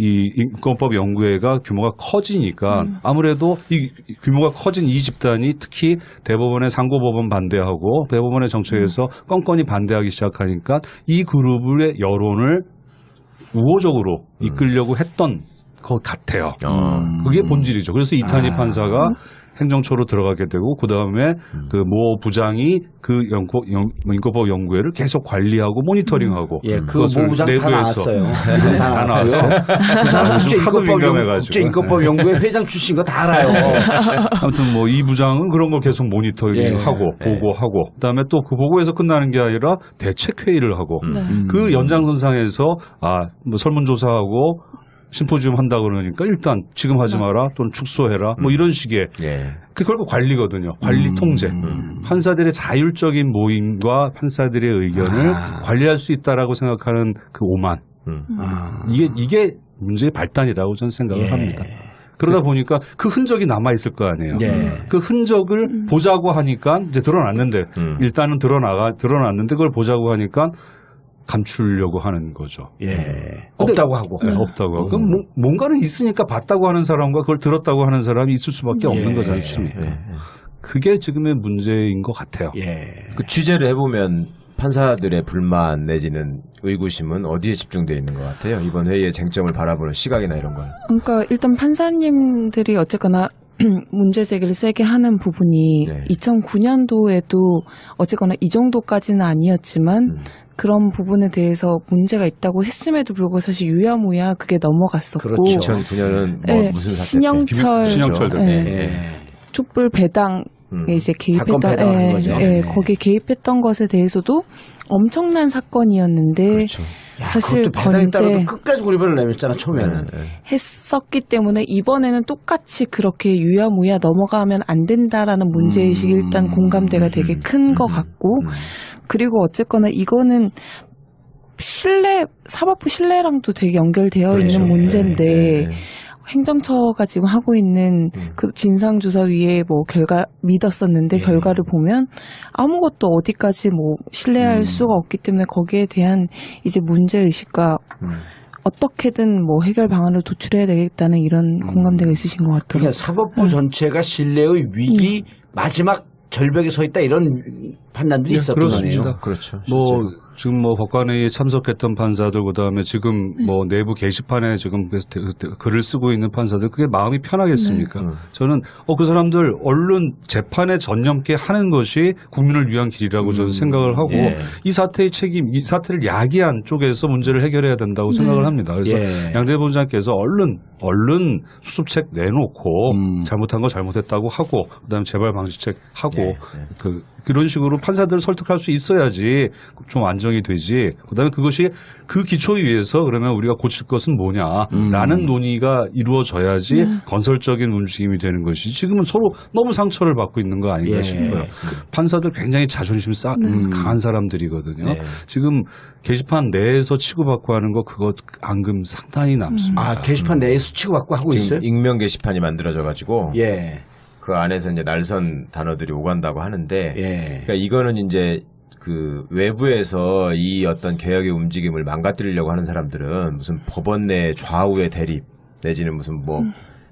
이 인권법 연구회가 규모가 커지니까 아무래도 이 규모가 커진 이 집단이 특히 대법원의 상고법원 반대하고 대법원의 정책에서 건건히 반대하기 시작하니까 이 그룹의 여론을 우호적으로 이끌려고 했던 것 같아요. 그게 본질이죠. 그래서 이탄희 판사가 행정처로 들어가게 되고 그 다음에 그 모 부장이 그 인권법 연구회를 계속 관리하고 모니터링하고 그 모 부장 다 나왔어요. 다 나왔어요. 그 사람 국제인권법 연구회 회장 출신 거 다 알아요. 아무튼 뭐 이 부장은 그런 걸 계속 모니터링하고 보고하고 그다음에 또 그 보고에서 끝나는 게 아니라 대책 회의를 하고 그 연장선상에서 뭐 설문조사하고 심포지움 한다 그러니까 일단 지금 하지 마라 또는 축소해라 뭐 이런 식의 그 결국 관리거든요. 관리 통제. 판사들의 자율적인 모임과 판사들의 의견을 관리할 수 있다라고 생각하는 그 오만. 이게 문제의 발단이라고 저는 생각을 합니다. 그러다 보니까 그 흔적이 남아 있을 거 아니에요. 그 흔적을 보자고 하니까 이제 드러났는데 일단은 드러났는데 그걸 보자고 하니까 감추려고 하는 거죠. 없다고 하고. 없다고 하고. 그럼 뭔가는 있으니까 봤다고 하는 사람과 그걸 들었다고 하는 사람이 있을 수밖에 없는 거지 않습니까? 그게 지금의 문제인 것 같아요. 그 취재를 해보면 판사들의 불만 내지는 의구심은 어디에 집중되어 있는 것 같아요? 이번 회의의 쟁점을 바라보는 시각이나 이런 걸. 그러니까 일단 판사님들이 어쨌거나 문제 제기를 세게 하는 부분이 2009년도에도 어쨌거나 이 정도까지는 아니었지만 그런 부분에 대해서 문제가 있다고 했음에도 불구하고 사실 유야무야 그게 넘어갔었고. 그렇죠. 2009년은 뭐 무슨 사태? 신영철 촛불 배당 이제 개입했던 거기에 개입했던 것에 대해서도 엄청난 사건이었는데 사실 건재 끝까지 고리배를 내밀었잖아 처음에는. 했었기 때문에 이번에는 똑같이 그렇게 유야무야 넘어가면 안 된다라는 문제의식이 일단 공감대가 되게 큰 것 같고 그리고 어쨌거나 이거는 사법부 신뢰랑도 되게 연결되어 있는 문제인데 행정처가 지금 하고 있는 그 진상조사위에 뭐 믿었었는데 결과를 보면 아무것도 어디까지 뭐 신뢰할 수가 없기 때문에 거기에 대한 이제 문제의식과 어떻게든 뭐 해결 방안을 도출해야 되겠다는 이런 공감대가 있으신 것 같아요. 그러니까 사법부 전체가 신뢰의 위기 마지막 절벽에 서 있다 이런 판단들이 있었던 거네요. 그렇죠. 뭐 지금 뭐 법관회의에 참석했던 판사들 그다음에 지금 뭐 내부 게시판에 지금 글을 쓰고 있는 판사들 그게 마음이 편하겠습니까? 저는 그 사람들 언론 재판에 전념케 하는 것이 국민을 위한 길이라고 저는 생각을 하고 이 사태의 책임, 이 사태를 야기한 쪽에서 문제를 해결해야 된다고 생각을 합니다. 그래서 양대 본장께서 얼른 수습책 내놓고 잘못한 거 잘못했다고 하고 그다음에 재발 방지책 하고 그런 식으로 판사들을 설득할 수 있어야지 좀 안정이 되지. 그다음에 그것이 그 기초에 의해서 그러면 우리가 고칠 것은 뭐냐라는 논의가 이루어져야지 건설적인 움직임이 되는 것이 지금은 서로 너무 상처를 받고 있는 거 아닌가 싶어요. 판사들 굉장히 자존심 강한 사람들이거든요. 지금 게시판 내에서 치고받고 하는 거 그거 앙금 상당히 남습니다. 게시판 내에서 치고받고 하고 있어요? 익명 게시판이 만들어져 가지고 그 안에서 이제 날선 단어들이 오간다고 하는데 그러니까 이거는 이제 그 외부에서 이 어떤 개혁의 움직임을 망가뜨리려고 하는 사람들은 무슨 법원 내 좌우의 대립 내지는 무슨 뭐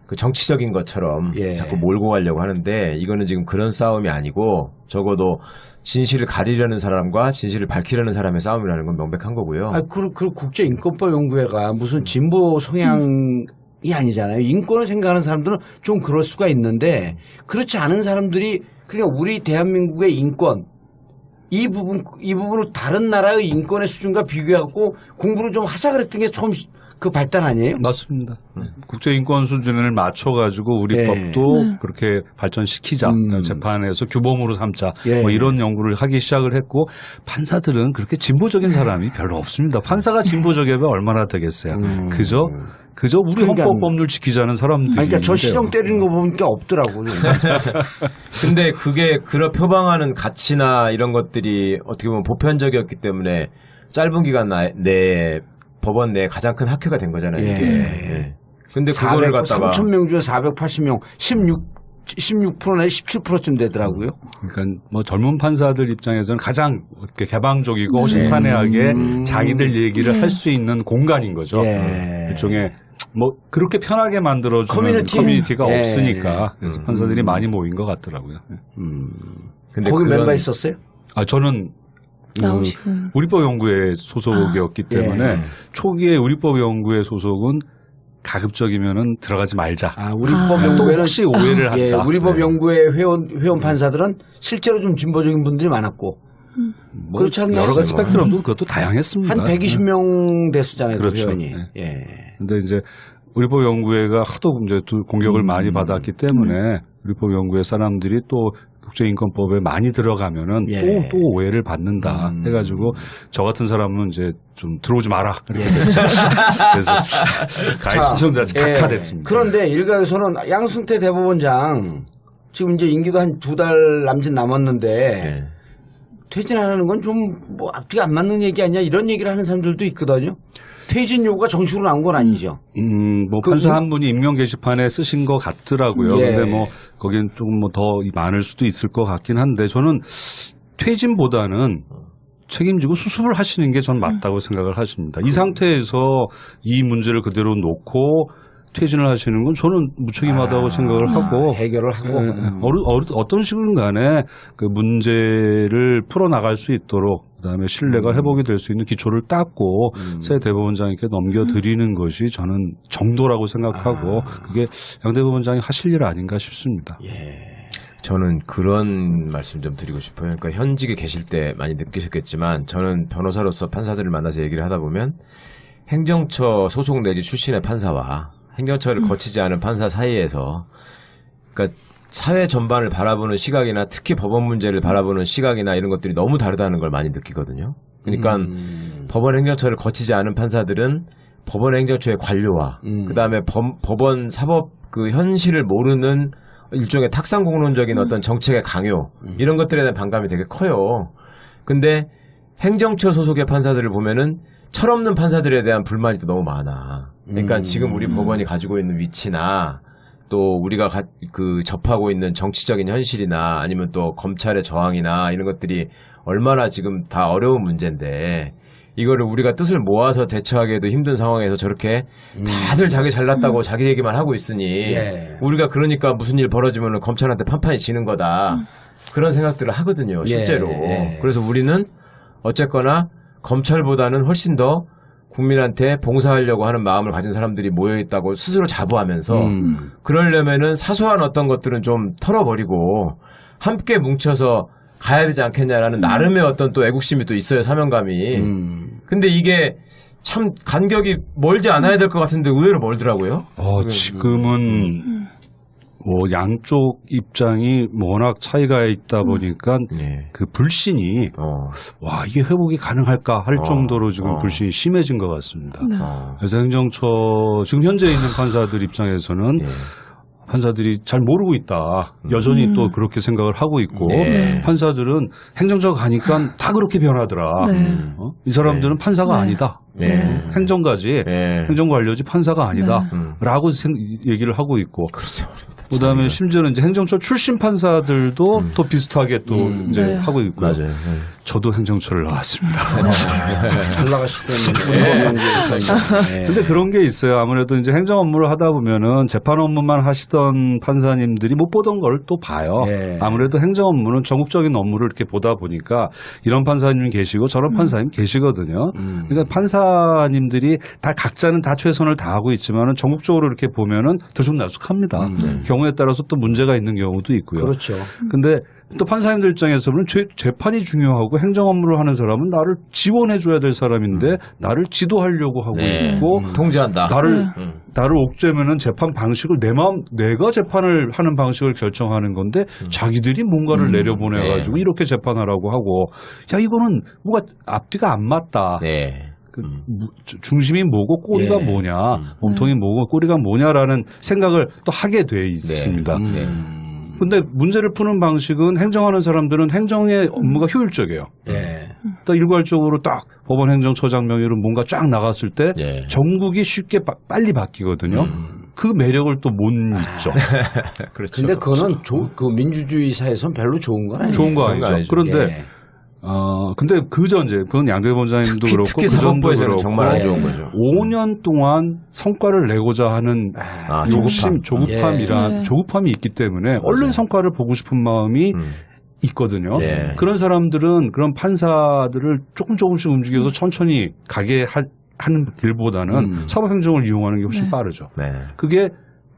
그 정치적인 것처럼 자꾸 몰고 가려고 하는데 이거는 지금 그런 싸움이 아니고 적어도 진실을 가리려는 사람과 진실을 밝히려는 사람의 싸움이라는 건 명백한 거고요. 그 국제인권법연구회가 무슨 진보 성향이 아니잖아요. 인권을 생각하는 사람들은 좀 그럴 수가 있는데 그렇지 않은 사람들이 그러니까 우리 대한민국의 인권 이 부분을 다른 나라의 인권의 수준과 비교하고 공부를 좀 하자 그랬던 게 처음 그 발단 아니에요? 맞습니다. 국제인권 수준을 맞춰가지고 우리 법도 그렇게 발전시키자. 재판에서 규범으로 삼자. 뭐 이런 연구를 하기 시작을 했고 판사들은 그렇게 진보적인 사람이 별로 없습니다. 판사가 진보적이면 얼마나 되겠어요. 그저 우리 헌법 법률 지키자는 사람들이. 그러니까 저 시정 때리는 거 보니까 없더라고요. 근데 그게 그런 표방하는 가치나 이런 것들이 어떻게 보면 보편적이었기 때문에 짧은 기간 내에 법원 내에 가장 큰 학회가 된 거잖아요. 이게. 근데 그거를 갖다가 3,000명 중에 480명, 16% 내지 17%쯤 되더라고요. 그러니까 뭐 젊은 판사들 입장에서는 가장 이렇게 개방적이고 허심탄회하게 자기들 얘기를 할 수 있는 공간인 거죠. 일종의 뭐 그렇게 편하게 만들어주는 커뮤니티가 없으니까 그래서 판사들이 많이 모인 것 같더라고요. 근데 거기 멤버 있었어요? 저는 우리법연구회 소속이었기 때문에 초기에 우리법연구회 소속은 가급적이면은 들어가지 말자. 우리법연구회는 혹시 오해를 한다. 우리법연구회 회원 판사들은 실제로 좀 진보적인 분들이 많았고. 뭐 그렇지 않나요? 여러 가지 스펙트럼도 그것도 다양했습니다. 한 120명 됐었잖아요. 그렇죠. 회원이. 근데 이제 우리법연구회가 하도 이제 공격을 많이 받았기 때문에 우리법연구회 사람들이 또 국제인권법에 많이 들어가면은 또 오해를 받는다 해가지고 저 같은 사람은 이제 좀 들어오지 마라 이렇게 됐죠. 그래서 가입 신청자 각하됐습니다. 그런데 일각에서는 양승태 대법원장 지금 이제 임기도 한 2달 남짓 남았는데 퇴진 안 하는 건 좀 뭐 앞뒤가 안 맞는 얘기 아니야 이런 얘기를 하는 사람들도 있거든요. 퇴진 요구가 정식으로 나온 건 아니죠. 뭐 판사 한 분이 임명 게시판에 쓰신 것 같더라고요. 근데 뭐 거기는 조금 뭐 더 많을 수도 있을 것 같긴 한데 저는 퇴진보다는 책임지고 수습을 하시는 게 전 맞다고 생각을 하십니다. 이 상태에서 이 문제를 그대로 놓고 퇴진을 하시는 건 저는 무책임하다고 생각을 하고 해결을 하고 어떤 식으로 간에 그 문제를 풀어나갈 수 있도록 그다음에 신뢰가 회복이 될 수 있는 기초를 닦고 새 대법원장에게 넘겨드리는 것이 저는 정도라고 생각하고 그게 양 대법원장이 하실 일 아닌가 싶습니다. 저는 그런 말씀 좀 드리고 싶어요. 그러니까 현직에 계실 때 많이 느끼셨겠지만 저는 변호사로서 판사들을 만나서 얘기를 하다 보면 행정처 소속 내지 출신의 판사와 행정처를 거치지 않은 판사 사이에서 그러니까 사회 전반을 바라보는 시각이나 특히 법원 문제를 바라보는 시각이나 이런 것들이 너무 다르다는 걸 많이 느끼거든요. 그러니까 법원 행정처를 거치지 않은 판사들은 법원 행정처의 관료와 그다음에 법원 사법 그 현실을 모르는 일종의 탁상공론적인 어떤 정책의 강요 이런 것들에 대한 반감이 되게 커요. 근데 행정처 소속의 판사들을 보면은 철없는 판사들에 대한 불만이 또 너무 많아. 그러니까 지금 우리 법원이 가지고 있는 위치나 또 우리가 그 접하고 있는 정치적인 현실이나 아니면 또 검찰의 저항이나 이런 것들이 얼마나 지금 다 어려운 문제인데 이거를 우리가 뜻을 모아서 대처하기에도 힘든 상황에서 저렇게 다들 자기 잘났다고 자기 얘기만 하고 있으니 우리가 그러니까 무슨 일 벌어지면 검찰한테 판판이 지는 거다. 그런 생각들을 하거든요. 실제로. 그래서 우리는 어쨌거나 검찰보다는 훨씬 더 국민한테 봉사하려고 하는 마음을 가진 사람들이 모여있다고 스스로 자부하면서 그러려면은 사소한 어떤 것들은 좀 털어버리고 함께 뭉쳐서 가야 되지 않겠냐라는 나름의 어떤 또 애국심이 또 있어요. 사명감이. 근데 이게 참 간격이 멀지 않아야 될 것 같은데 의외로 멀더라고요. 지금은 양쪽 입장이 워낙 차이가 있다 보니까 그 불신이 와 이게 회복이 가능할까 할 정도로 지금 불신이 심해진 것 같습니다. 그래서 행정처 지금 현재 있는 판사들 입장에서는 판사들이 잘 모르고 있다. 여전히 또 그렇게 생각을 하고 있고 판사들은 행정처 가니까 다 그렇게 변하더라. 이 사람들은 판사가 아니다. 행정가지 행정관료지 판사가 아니다. 라고 얘기를 하고 있고 그다음에 심지어는 이제 행정처 출신 판사들도 또 비슷하게 또 이제 하고 있고요. 맞아요. 저도 행정처를 나왔습니다. 잘 나가시던 근데 그런 게 있어요. 아무래도 이제 행정 업무를 하다 보면은 재판 업무만 하시던 판사님들이 못 보던 걸 또 봐요. 아무래도 행정 업무는 전국적인 업무를 이렇게 보다 보니까 이런 판사님 계시고 저런 판사님 계시거든요. 그러니까 판사님들이 다 각자는 다 최선을 다하고 있지만은 전국적으로 이렇게 보면은 들쑥날쑥합니다. 경우에 따라서 또 문제가 있는 경우도 있고요. 그렇죠. 근데 또 판사님들 입장에서는 재판이 중요하고 행정 업무를 하는 사람은 나를 지원해줘야 될 사람인데 나를 지도하려고 하고 있고 통제한다. 나를 옥죄면은 재판 방식을 내가 재판을 하는 방식을 결정하는 건데 자기들이 뭔가를 내려보내가지고 이렇게 재판하라고 하고 야 이거는 뭐가 앞뒤가 안 맞다. 중심이 뭐고 꼬리가 뭐냐, 몸통이 뭐고 꼬리가 뭐냐라는 생각을 또 하게 돼 있습니다. 근데 문제를 푸는 방식은 행정하는 사람들은 행정의 업무가 효율적이에요. 또 일괄적으로 딱 법원 행정처장 명의로 뭔가 쫙 나갔을 때 전국이 쉽게 빨리 바뀌거든요. 그 매력을 또 못 잊죠. 그렇죠. 근데 그거는 그 민주주의 사회에선 별로 좋은 건 아니에요. 좋은 거 아니죠. 그런데 예. 근데 그 전제 그건 양대 본장님도 그렇고 특히 그 전도 사법부에서는 그렇고 정말 안 좋은 거죠. 5년 동안 성과를 내고자 하는 욕심, 예. 조급함이 있기 때문에 얼른 성과를 보고 싶은 마음이 있거든요. 예. 그런 사람들은 그런 판사들을 조금씩 움직여서 천천히 가게 하는 길보다는 사법행정을 이용하는 게 훨씬 빠르죠. 네. 그게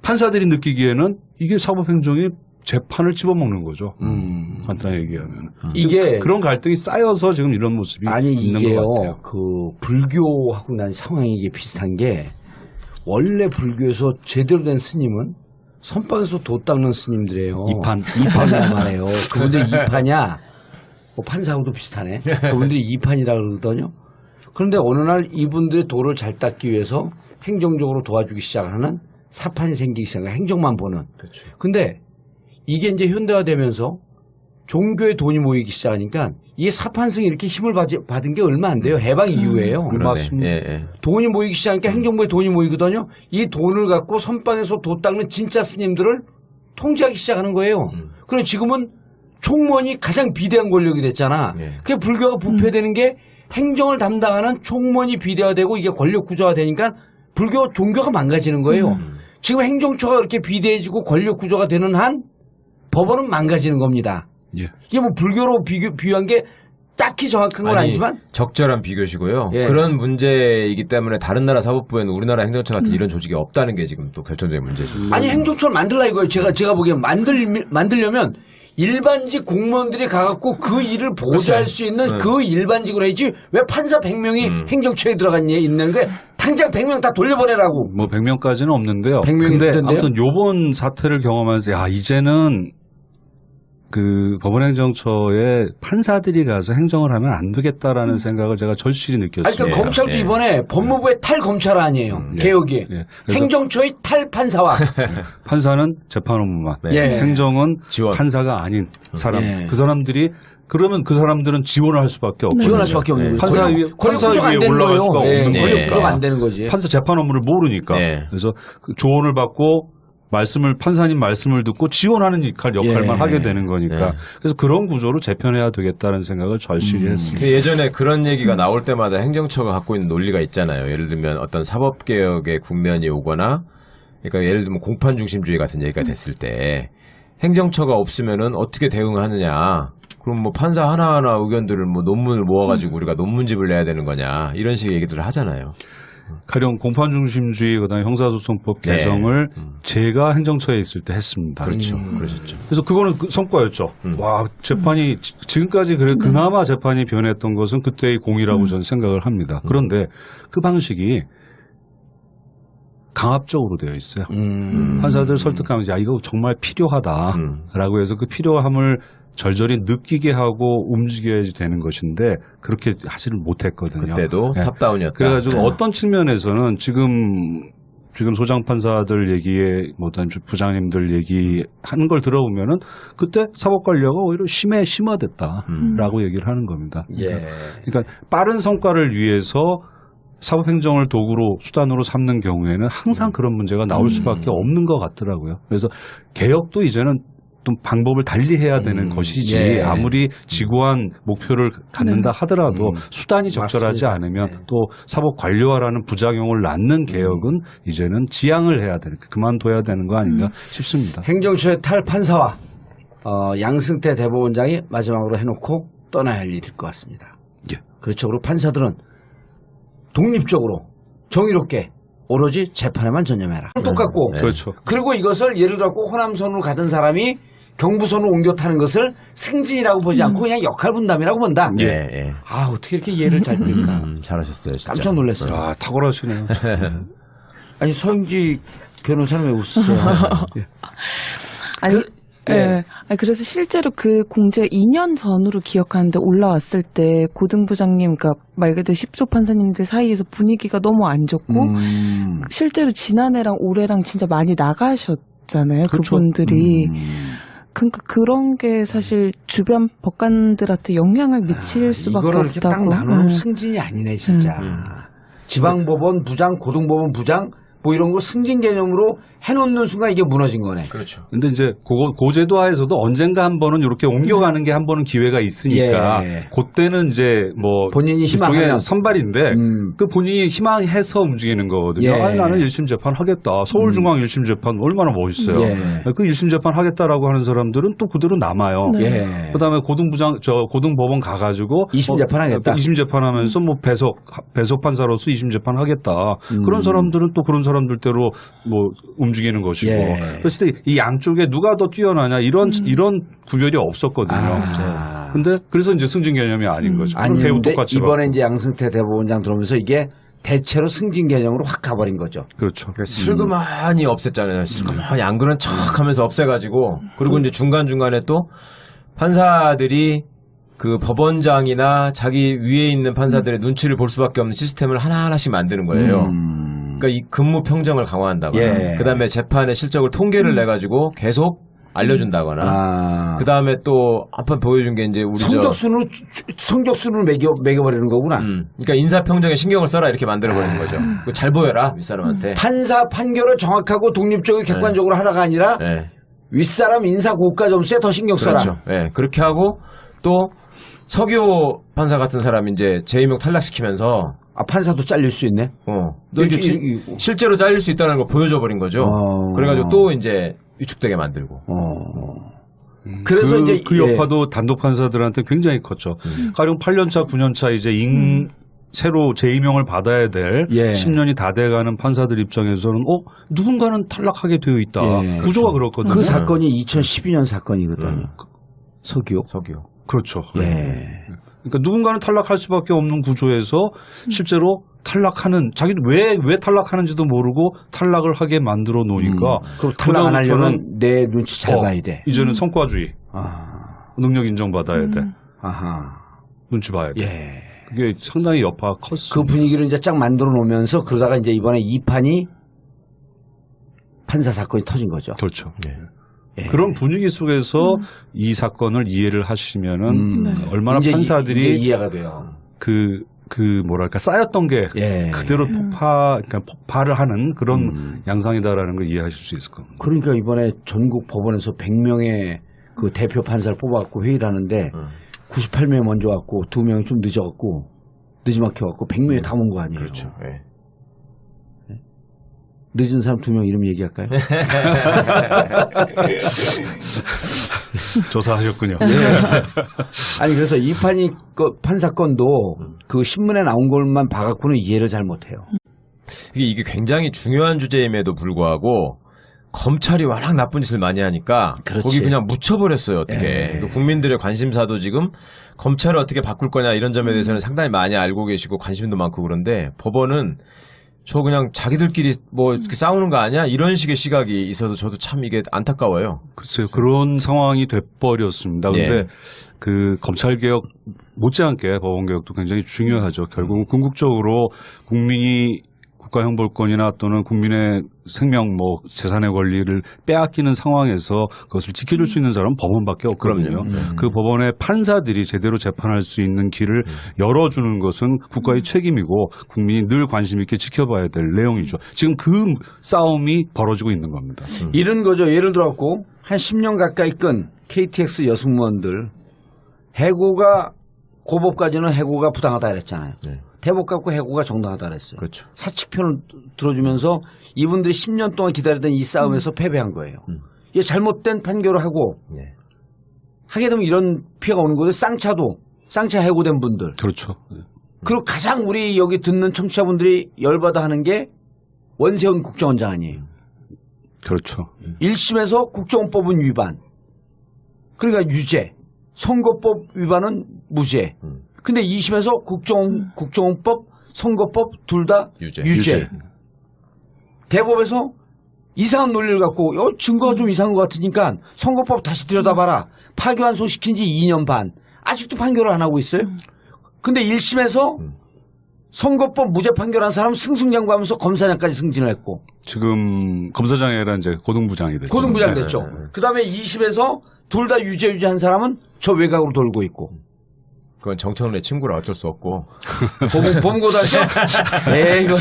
판사들이 느끼기에는 이게 사법행정이 재판을 집어먹는 거죠. 간단히 얘기하면. 이게 그런 갈등이 쌓여서 지금 이런 모습이 아니 있는 이게요. 것 같아요. 그 불교하고 난 상황이 이게 비슷한 게 원래 불교에서 제대로 된 스님은 선방에서 도 닦는 스님들이에요. 이판이란 말이에요. 그분들 이판이야. 뭐 판사하고도 비슷하네. 그분들이 이판이라 그러거든요. 그런데 어느 날 이분들의 도를 잘 닦기 위해서 행정적으로 도와주기 시작하는 사판이 생기기 시작한 행정만 보는. 그렇죠. 근데 이게 이제 현대화되면서 종교에 돈이 모이기 시작하니까 이게 사판승이 이렇게 힘을 받은 게 얼마 안 돼요. 해방 이후에요. 맞습니다. 예. 돈이 모이기 시작하니까 행정부에 돈이 모이거든요. 이 돈을 갖고 선방에서 도 닦는 진짜 스님들을 통제하기 시작하는 거예요. 그럼 지금은 총무원이 가장 비대한 권력이 됐잖아. 그게 불교가 부패되는 게 행정을 담당하는 총무원이 비대화되고 이게 권력 구조가 되니까 불교 종교가 망가지는 거예요. 지금 행정처가 그렇게 비대해지고 권력 구조가 되는 한 법원은 망가지는 겁니다. 예. 이게 뭐 불교로 비유한 게 딱히 정확한 건 아니지만 적절한 비교시고요. 예. 그런 문제이기 때문에 다른 나라 사법부에는 우리나라 행정처 같은 이런 조직이 없다는 게 지금 또 결정적인 문제죠. 아니 행정처를 만들라 이거예요. 제가 보기엔 만들려면 일반직 공무원들이 가갖고 그 일을 보좌할 수 있는 그 일반직으로 해야지 왜 판사 100명이 행정처에 들어갔니 있는 게 당장 100명 다 돌려보내라고. 뭐 100명까지는 없는데요. 100명이 근데 있던데요? 아무튼 요번 사태를 경험하면서 이제는 그 법원행정처에 판사들이 가서 행정을 하면 안 되겠다라는 생각을 제가 절실히 느꼈어요. 아니, 그러니까 검찰도 이번에 법무부의 탈검찰 아니에요. 개혁이. 예. 그래서 행정처의 탈판사와 판사는 재판 업무만, 예. 행정은 지원. 판사가 아닌 사람. 예. 그 사람들이 그러면 그 사람들은 지원을 할 수밖에 없고 지원할 수밖에 없는 거예요. 판사 권력 위에 올라갈 수가 없는 권력 거니까. 구조가 안 되는 거지. 판사 재판 업무를 모르니까. 네. 그래서 그 조언을 받고 판사님 말씀을 듣고 지원하는 역할만 예. 하게 되는 거니까. 예. 그래서 그런 구조로 재편해야 되겠다는 생각을 절실히 했습니다. 예전에 그런 얘기가 나올 때마다 행정처가 갖고 있는 논리가 있잖아요. 예를 들면 어떤 사법개혁의 국면이 오거나, 그러니까 예를 들면 공판 중심주의 같은 얘기가 됐을 때 행정처가 없으면은 어떻게 대응하느냐. 그럼 뭐 판사 하나하나 의견들을 뭐 논문을 모아가지고 우리가 논문집을 내야 되는 거냐. 이런 식의 얘기들을 하잖아요. 가령 공판중심주의 그다음에 형사소송법 네. 개정을 제가 행정처에 있을 때 했습니다. 그렇죠. 그러셨죠. 그래서 그거는 성과였죠. 와, 재판이 지금까지 그나마 재판이 변했던 것은 그때의 공이라고 저는 생각을 합니다. 그런데 그 방식이 강압적으로 되어 있어요. 판사들 설득하면서 이거 정말 필요하다라고 해서 그 필요함을 절절히 느끼게 하고 움직여야지 되는 것인데 그렇게 하지를 못했거든요. 그때도 네. 탑다운이었다. 그래가지고 어떤 측면에서는 지금 소장 판사들 얘기에 어떤 부장님들 얘기하는 걸 들어보면은 그때 사법 관료가 오히려 심화됐다라고 얘기를 하는 겁니다. 그러니까 빠른 성과를 위해서 사법행정을 도구로 수단으로 삼는 경우에는 항상 그런 문제가 나올 수밖에 없는 것 같더라고요. 그래서 개혁도 이제는 좀 방법을 달리해야 되는 것이지 예. 아무리 지구한 목표를 갖는다 하더라도 수단이 적절하지 맞습니다. 않으면 또 사법 관료화라는 부작용을 낳는 개혁은 이제는 지양을 해야 되는 그만둬야 되는 거 아닌가 싶습니다. 행정처의 탈판사와 양승태 대법원장이 마지막으로 해놓고 떠나야 할 일일 것 같습니다. 예. 그렇죠. 그리고 판사들은 독립적으로 정의롭게 오로지 재판에만 전념해라. 똑같고. 그렇죠. 그리고 이것을 예를 들어 호남선으로 가던 사람이 경부선으로 옮겨 타는 것을 승진이라고 보지 않고 그냥 역할 분담이라고 본다. 예. 아, 어떻게 이렇게 이해를 잘 듭니까? 잘하셨어요. 진짜. 깜짝 놀랐어요. 아, 탁월하시네요. 아니, 서영지 변호사는 왜 웃으세요? 아니, 네. 아니, 그래서 실제로 그 공제 2년 전으로 기억하는데 올라왔을 때 고등부장님, 그러니까 말 그대로 10조 판사님들 사이에서 분위기가 너무 안 좋고 실제로 지난해랑 올해랑 진짜 많이 나가셨잖아요. 그렇죠. 그분들이. 그러니까 그런 게 사실 주변 법관들한테 영향을 미칠 수밖에 이거를 이렇게 딱 없다고. 나누는 승진이 아니네 진짜. 지방법원 부장, 고등법원 부장, 뭐 이런 걸 승진 개념으로 해놓는 순간 이게 무너진 거네. 그렇죠. 근데 이제 그 제도 하에서도 언젠가 한 번은 이렇게 옮겨가는 게 한 번은 기회가 있으니까 그때는 이제 뭐 본인이 일종의 희망하면 선발인데 그 본인이 희망해서 움직이는 거거든요. 예. 아니 나는 1심 재판 하겠다. 서울중앙 1심 재판 얼마나 멋있어요. 예. 그 1심 재판 하겠다라고 하는 사람들은 또 그대로 남아요. 예. 그다음에 고등법원 가가지고 2심 재판 하겠다. 2심 재판하면서 뭐 배석 판사로서 2심 재판 하겠다. 그런 사람들은 또 그런 사람들대로 뭐 움직이는 것이고. 예. 그랬을 때 이 양쪽에 누가 더 뛰어나냐 이런 구별이 없었거든요. 근데 그래서 이제 승진 개념이 아닌 거죠. 그럼 대우 아닌데 똑같이 이번에 받고. 이제 양승태 대법원장 들어오면서 이게 대체로 승진 개념으로 확 가버린 거죠. 그렇죠. 슬그머니 없앴잖아요. 슬그머니 안 그런 척 하면서 없애가지고. 그리고 이제 중간중간에 또 판사들이 그 법원장이나 자기 위에 있는 판사들의 눈치를 볼 수밖에 없는 시스템을 하나하나씩 만드는 거예요. 그러니까 이 근무 평정을 강화한다거나, 예. 그 다음에 재판의 실적을 통계를 내가지고 계속 알려준다거나, 그 다음에 또 한판 보여준 게 이제 우리 성적순으로 매겨버리는 거구나. 그러니까 인사 평정에 신경을 써라 이렇게 만들어버리는 거죠. 그거 잘 보여라 윗사람한테. 판사 판결을 정확하고 독립적이고 객관적으로 하라가 아니라 네. 윗사람 인사 고가 점수에 더 신경 써라. 그렇죠. 네, 그렇게 하고 또 서교 판사 같은 사람이 이제 재임용 탈락시키면서 판사도 잘릴 수 있네. 또 이렇게 실제로 잘릴 수 있다는 걸 보여줘 버린 거죠. 그래가지고 또 이제 위축되게 만들고. 그래서 이제 그 여파도 단독 판사들한테 굉장히 컸죠. 가령 8년차, 9년차 이제 새로 재임용을 받아야 될 10년이 다 돼가는 판사들 입장에서는 누군가는 탈락하게 되어 있다. 구조가 그렇거든요. 그 사건이 2012년 사건이거든요. 서기호. 그렇죠. 그러니까 누군가는 탈락할 수밖에 없는 구조에서 실제로 탈락하는 자기도 왜 탈락하는지도 모르고 탈락을 하게 만들어 놓으니까 그럼 탈락 안 하려면 내 눈치 잘 봐야 돼. 이제는 성과주의, 능력 인정받아야 돼. 눈치 봐야 돼. 그게 상당히 여파가 컸어. 그 분위기를 이제 쫙 만들어 놓으면서 그러다가 이제 이번에 2판이 판사 사건이 터진 거죠. 그렇죠. 그런 분위기 속에서 이 사건을 이해를 하시면은 얼마나 판사들이 이제 이해가 돼요. 뭐랄까 쌓였던 게 그대로 그러니까 폭발을 하는 그런 양상이다라는 걸 이해하실 수 있을 겁니다. 그러니까 이번에 전국 법원에서 100명의 그 대표 판사를 뽑아갖고 회의를 하는데 98명이 먼저 왔고 2명이 좀 늦어갖고 늦지막혀갖고 100명이 다 온 거 아니에요. 그렇죠. 늦은 사람 2명 이름 얘기할까요? 조사하셨군요. 아니 그래서 이 판사건도 그 신문에 나온 것만 봐갖고는 이해를 잘 못해요. 이게 굉장히 중요한 주제임에도 불구하고 검찰이 워낙 나쁜 짓을 많이 하니까 거기 그냥 묻혀버렸어요. 어떻게. 국민들의 관심사도 지금 검찰을 어떻게 바꿀 거냐 이런 점에 대해서는 상당히 많이 알고 계시고 관심도 많고 그런데 법원은 저 그냥 자기들끼리 뭐 이렇게 싸우는 거 아니야? 이런 식의 시각이 있어서 저도 참 이게 안타까워요. 글쎄요. 그런 상황이 돼버렸습니다. 그런데 그 검찰개혁 못지않게 법원개혁도 굉장히 중요하죠. 결국은 궁극적으로 국민이 국가형벌권이나 또는 국민의 생명, 재산의 권리를 빼앗기는 상황에서 그것을 지켜줄 수 있는 사람은 법원밖에 없거든요. 그 법원의 판사들이 제대로 재판할 수 있는 길을 열어주는 것은 국가의 책임이고 국민이 늘 관심 있게 지켜봐야 될 내용이죠. 지금 그 싸움이 벌어지고 있는 겁니다. 이런 거죠. 예를 들어갖고 한 10년 가까이 끈 KTX 여승무원들 해고가 고법까지는 해고가 부당하다 그랬잖아요. 대법 갖고 해고가 정당하다 그랬어요. 그렇죠. 사측편을 들어주면서 이분들이 10년 동안 기다리던 이 싸움에서 패배한 거예요. 이게 잘못된 판결을 하고 하게 되면 이런 피해가 오는 거예요. 쌍차 해고된 분들. 그렇죠. 그리고 가장 우리 여기 듣는 청취자분들이 열받아 하는 게 원세훈 국정원장 아니에요. 그렇죠. 1심에서 국정원법은 위반. 그러니까 유죄. 선거법 위반은 무죄. 근데 2심에서 국정원법, 선거법 둘 다 유죄. 대법에서 이상한 논리를 갖고 증거가 좀 이상한 것 같으니까 선거법 다시 들여다봐라. 파기환송시킨 지 2년 반. 아직도 판결을 안 하고 있어요. 근데 1심에서 선거법 무죄 판결한 사람 승승장구하면서 검사장까지 승진을 했고. 지금 검사장이 아니라 이제 고등부장이 됐죠. 고등부장 됐죠. 그다음에 2심에서 둘 다 유죄한 사람은 저 외곽으로 돌고 있고. 그건 정청래 친구라 어쩔 수 없고. 보문고등학교? 에이, 이거.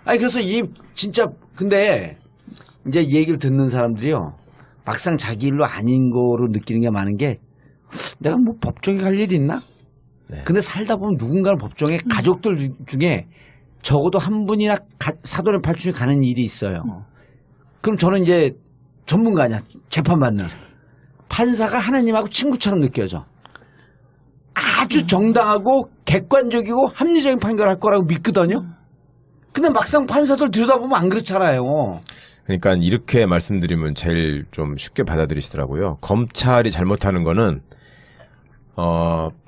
아니 그래서 이 진짜 근데 이제 얘기를 듣는 사람들이요 막상 자기 일로 아닌 거로 느끼는 게 많은 게 내가 뭐 법정에 갈 일이 있나? 네. 근데 살다 보면 누군가는 법정에 가족들 중에 적어도 한 분이나 사돈의 팔촌이 가는 일이 있어요. 그럼 저는 이제 전문가 아니야. 재판받는. 판사가 하나님하고 친구처럼 느껴져. 아주 정당하고 객관적이고 합리적인 판결할 거라고 믿거든요. 근데 막상 판사들 들여다보면 안 그렇잖아요. 그러니까 이렇게 말씀드리면 제일 좀 쉽게 받아들이시더라고요. 검찰이 잘못하는 거는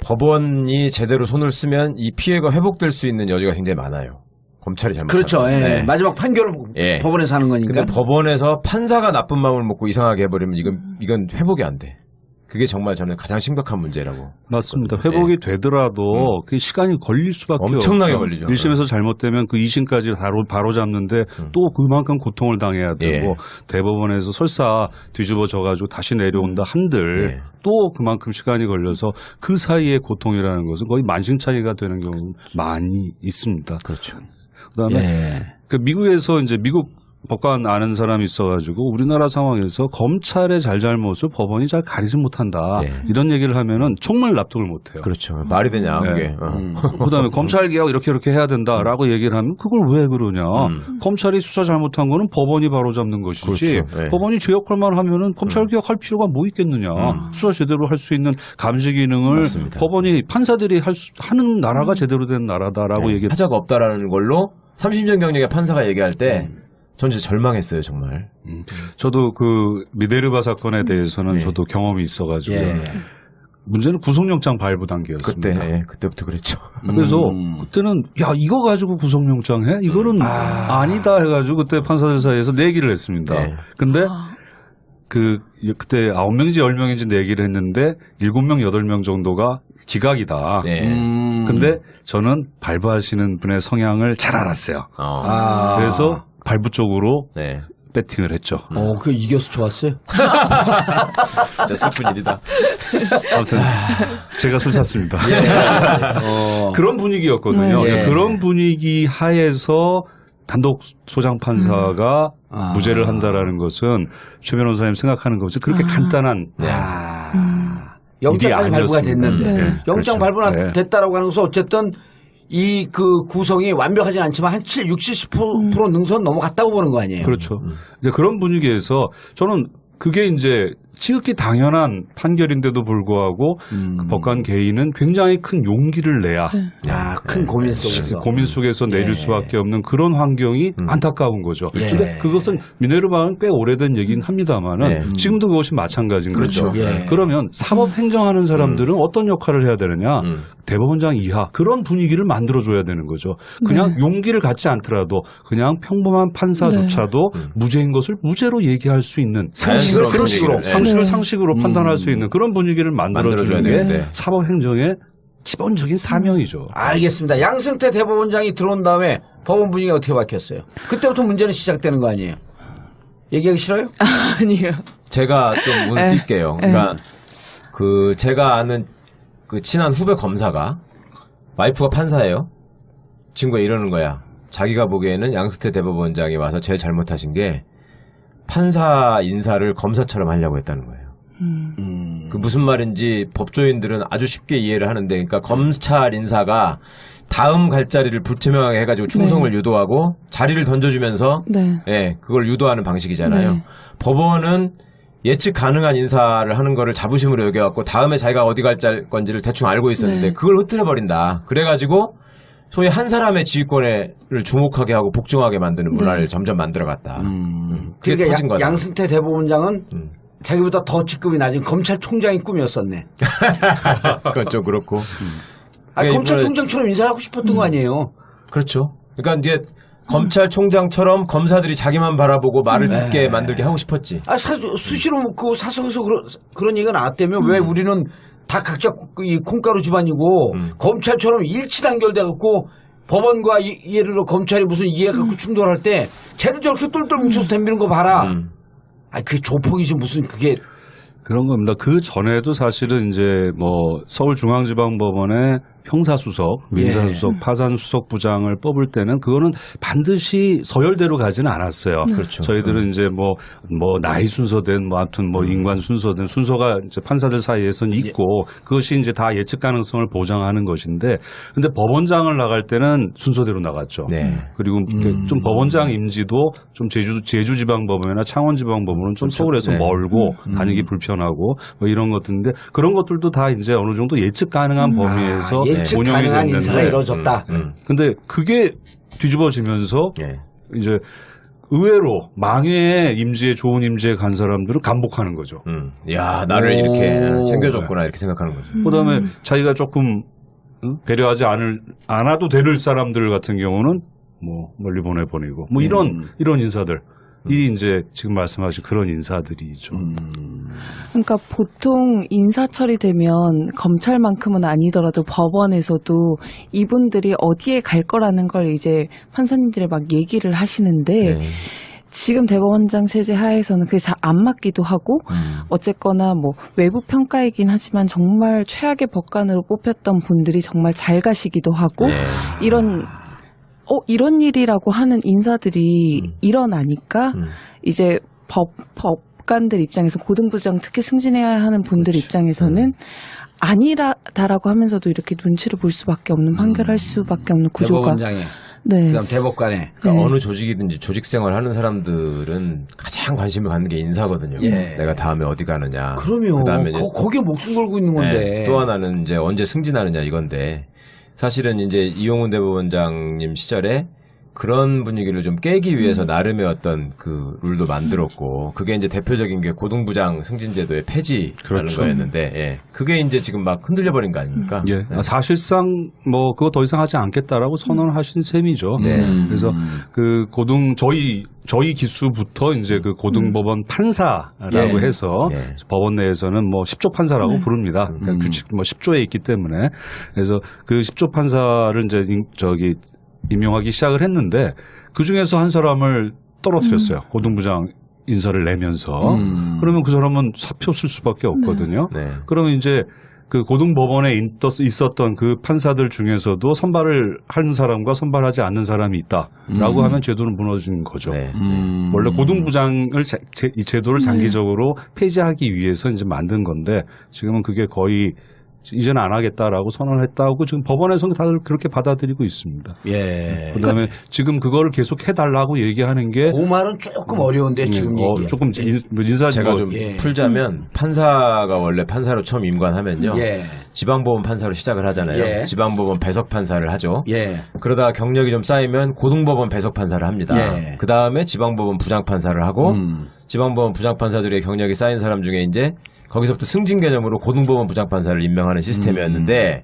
법원이 제대로 손을 쓰면 이 피해가 회복될 수 있는 여지가 굉장히 많아요. 검찰이 잘못하는 그렇죠. 거. 예. 네. 마지막 판결을 예. 법원에서 하는 거니까. 근데 법원에서 판사가 나쁜 마음을 먹고 이상하게 해버리면 이건 회복이 안 돼. 그게 정말 저는 가장 심각한 문제라고. 맞습니다. 그렇거든요. 회복이 되더라도 그 시간이 걸릴 수밖에 엄청나게 없죠. 걸리죠. 1심에서 잘못되면 그 2심까지 바로 잡는데 또 그만큼 고통을 당해야 되고 예. 대법원에서 설사 뒤집어져가지고 다시 내려온다 한들 예. 또 그만큼 시간이 걸려서 그 사이의 고통이라는 것은 거의 만신창이가 되는 경우 많이 있습니다. 그렇죠. 그다음에 예. 그 미국에서 이제 미국 법관 아는 사람이 있어가지고 우리나라 상황에서 검찰의 잘잘못을 법원이 잘 가리지 못한다. 네. 이런 얘기를 하면은 정말 납득을 못해요. 그렇죠. 말이 되냐, 네. 그게. 그다음에 검찰 개혁 이렇게 해야 된다라고 얘기를 하면 그걸 왜 그러냐? 검찰이 수사 잘못한 거는 법원이 바로 잡는 것이지. 그렇죠. 네. 법원이 제 역할만 하면은 검찰 개혁할 필요가 뭐 있겠느냐? 수사 제대로 할 수 있는 감시 기능을 맞습니다. 법원이 판사들이 하는 나라가 제대로 된 나라다라고 네. 얘기를. 하자가 없다라는 걸로 3심정 경력의 판사가 얘기할 때 전 진짜 절망했어요, 정말. 저도 그 미네르바 사건에 대해서는 네. 저도 경험이 있어가지고 예. 문제는 구속영장 발부 단계였습니다. 그때, 예, 그때부터 그랬죠. 그래서 그때는 야 이거 가지고 구속영장 해? 이거는 아니다 해가지고 그때 판사들 사이에서 내기를 했습니다. 네. 근데 그때 9명인지 10명인지 내기를 했는데 7명, 8명 정도가 기각이다. 네. 근데 저는 발부하시는 분의 성향을 잘 알았어요. 아. 그래서 발부 쪽으로 네. 배팅을 했죠. 그 이겨서 좋았어요. 진짜 슬픈 일이다. 아무튼 제가 술 샀습니다. 예. 그런 분위기였거든요. 네. 그런 분위기 하에서 단독 소장 판사가 무죄를 한다라는 것은 최 변호사님 생각하는 것이 그렇게 간단한 영장까지 일이 발부가 아니었습니다. 됐는데 네. 영장 그렇죠. 발부가 네. 됐다라고 하는 것은 어쨌든 이 그 구성이 완벽하진 않지만 한 60% 능선 넘어갔다고 보는 거 아니에요. 그렇죠. 이제 그런 분위기에서 저는 그게 이제 지극히 당연한 판결인데도 불구하고 그 법관 개인은 굉장히 큰 용기를 내야 큰 고민 속에서. 고민 속에서 내릴 수밖에 없는 그런 환경이 안타까운 거죠. 예. 근데 그것은 미네르바는 꽤 오래된 얘기는 합니다만은 네. 지금도 그것이 마찬가지인 그렇죠. 거죠. 예. 그러면 사법 행정하는 사람들은 어떤 역할을 해야 되느냐? 대법원장 이하 그런 분위기를 만들어줘야 되는 거죠. 그냥 용기를 갖지 않더라도 그냥 평범한 판사조차도 무죄인 것을 무죄로 얘기할 수 있는 상식을 자연스러운 상식으로. 분위기를, 상식을 네. 상식으로 판단할 수 있는 그런 분위기를 만들어주는 만들어줘야 게 되는데. 사법행정의 기본적인 사명이죠. 알겠습니다. 양승태 대법원장이 들어온 다음에 법원 분위기가 어떻게 바뀌었어요? 그때부터 문제는 시작되는 거 아니에요? 얘기하기 싫어요? 아니요. 제가 좀 문을 띄울게요. 그러니까 그 제가 아는 그 친한 후배 검사가 와이프가 판사예요. 친구가 이러는 거야. 자기가 보기에는 양승태 대법원장이 와서 제일 잘못하신 게 판사 인사를 검사처럼 하려고 했다는 거예요. 그 무슨 말인지 법조인들은 아주 쉽게 이해를 하는데, 그러니까 검찰 인사가 다음 갈 자리를 불투명하게 해가지고 충성을 유도하고 자리를 던져주면서 예, 그걸 유도하는 방식이잖아요. 네. 법원은 예측 가능한 인사를 하는 거를 자부심으로 여겨갖고 다음에 자기가 어디 갈 건지를 대충 알고 있었는데 네. 그걸 흐트려버린다. 그래가지고 소위 한 사람의 지휘권을 주목하게 하고 복종하게 만드는 문화를 점점 만들어갔다. 그게 그러니까 터진 거다. 양승태 대법원장은 자기보다 더 직급이 낮은 검찰총장이 꿈이었었네. 그건 좀 그렇고. 아니, 그러니까 검찰총장처럼 인사를 하고 싶었던 거 아니에요? 그렇죠. 그러니까 이제 검찰총장처럼 검사들이 자기만 바라보고 말을 듣게 만들게 하고 싶었지. 수시로 그 사석에서 그런 얘기가 나왔다며 왜 우리는 다 각자 이 콩가루 집안이고 검찰처럼 일치 단결돼갖고 법원과 예를 들어 검찰이 무슨 이해갖고 충돌할 때 쟤들 저렇게 똘똘 뭉쳐서 덤비는 거 봐라. 그게 조폭이지 무슨 그게. 그런 겁니다. 그 전에도 사실은 이제 뭐 서울중앙지방법원의 형사수석, 민사수석, 파산수석부장을 뽑을 때는 그거는 반드시 서열대로 가지는 않았어요. 그렇죠. 저희들은 이제 뭐 나이 순서든 뭐 아무튼 뭐 인관 순서든 순서가 이제 판사들 사이에서는 있고 그것이 이제 다 예측 가능성을 보장하는 것인데 근데 법원장을 나갈 때는 순서대로 나갔죠. 네. 그리고 좀 법원장 임지도 좀 제주지방법원이나 창원지방법원은 좀 서울에서 네. 멀고 다니기 불편하고 뭐 이런 것들인데 그런 것들도 다 이제 어느 정도 예측 가능한 범위에서 예측 운영이 가능한 인사가 됐는데 이루어졌다. 근데 그게 뒤집어지면서 예. 이제 의외로 망회에 임지에 좋은 임지에 간 사람들은 감복하는 거죠. 야, 나를 이렇게 챙겨줬구나 이렇게 생각하는 거죠. 그다음에 자기가 조금 배려하지 않아도 될 사람들 같은 경우는 뭐 멀리 보내보내고 뭐 이런 인사들. 이 이제 지금 말씀하신 그런 인사들이죠. 그러니까 보통 인사 처리되면 검찰만큼은 아니더라도 법원에서도 이분들이 어디에 갈 거라는 걸 이제 판사님들이 막 얘기를 하시는데 네. 지금 대법원장 체제 하에서는 그게 잘 안 맞기도 하고 어쨌거나 뭐 외부 평가이긴 하지만 정말 최악의 법관으로 뽑혔던 분들이 정말 잘 가시기도 하고 네. 이런 일이라고 하는 인사들이 일어나니까 이제 법관들 입장에서 고등부장 특히 승진해야 하는 분들 입장에서는 아니다라고 하면서도 이렇게 눈치를 볼 수밖에 없는 판결할 수밖에 없는 구조가 대법원장에 네. 그다음 대법관에 그러니까 네. 어느 조직이든지 조직 생활 하는 사람들은 가장 관심을 갖는 게 인사거든요. 예. 내가 다음에 어디 가느냐. 그러면 그다음에 이제 거기에 목숨 걸고 있는 건데 네, 또 하나는 이제 언제 승진하느냐 이건데 사실은 이제 이용훈 대법원장님 시절에 그런 분위기를 좀 깨기 위해서 나름의 어떤 그 룰도 만들었고 그게 이제 대표적인 게 고등부장 승진제도의 폐지라는 그렇죠. 거였는데 예. 그게 이제 지금 막 흔들려 버린 거 아닙니까? 예. 사실상 뭐 그거 더 이상 하지 않겠다라고 선언하신 셈이죠. 네. 그래서 그 저희 기수부터 이제 그 고등법원 판사라고 예. 해서 예. 법원 내에서는 뭐 10조 판사라고 부릅니다. 그러니까 규칙 뭐 10조에 있기 때문에 그래서 그 10조 판사를 이제 임명하기 시작을 했는데 그 중에서 한 사람을 떨어뜨렸어요. 고등부장 인사를 내면서 그러면 그 사람은 사표 쓸 수밖에 없거든요. 네. 그러면 이제 그 고등법원에 있었던 그 판사들 중에서도 선발을 하는 사람과 선발하지 않는 사람이 있다라고 하면 제도는 무너진 거죠. 네. 원래 고등부장을 이 제도를 장기적으로 폐지하기 위해서 이제 만든 건데 지금은 그게 거의 이제는 안 하겠다라고 선언을 했다고 지금 법원에서는 다들 그렇게 받아들이고 있습니다. 예. 그다음에 지금 그거를 계속 해달라고 얘기하는 게 그 말은 조금 어려운데 지금 얘기. 조금 인사 제가 좀 예. 풀자면 판사가 원래 판사로 처음 임관하면요. 예. 지방법원 판사로 시작을 하잖아요. 예. 지방법원 배석 판사를 하죠. 예. 그러다가 경력이 좀 쌓이면 고등법원 배석 판사를 합니다. 예. 그 다음에 지방법원 부장 판사를 하고 지방법원 부장 판사들의 경력이 쌓인 사람 중에 이제 거기서부터 승진 개념으로 고등법원 부장 판사를 임명하는 시스템이었는데,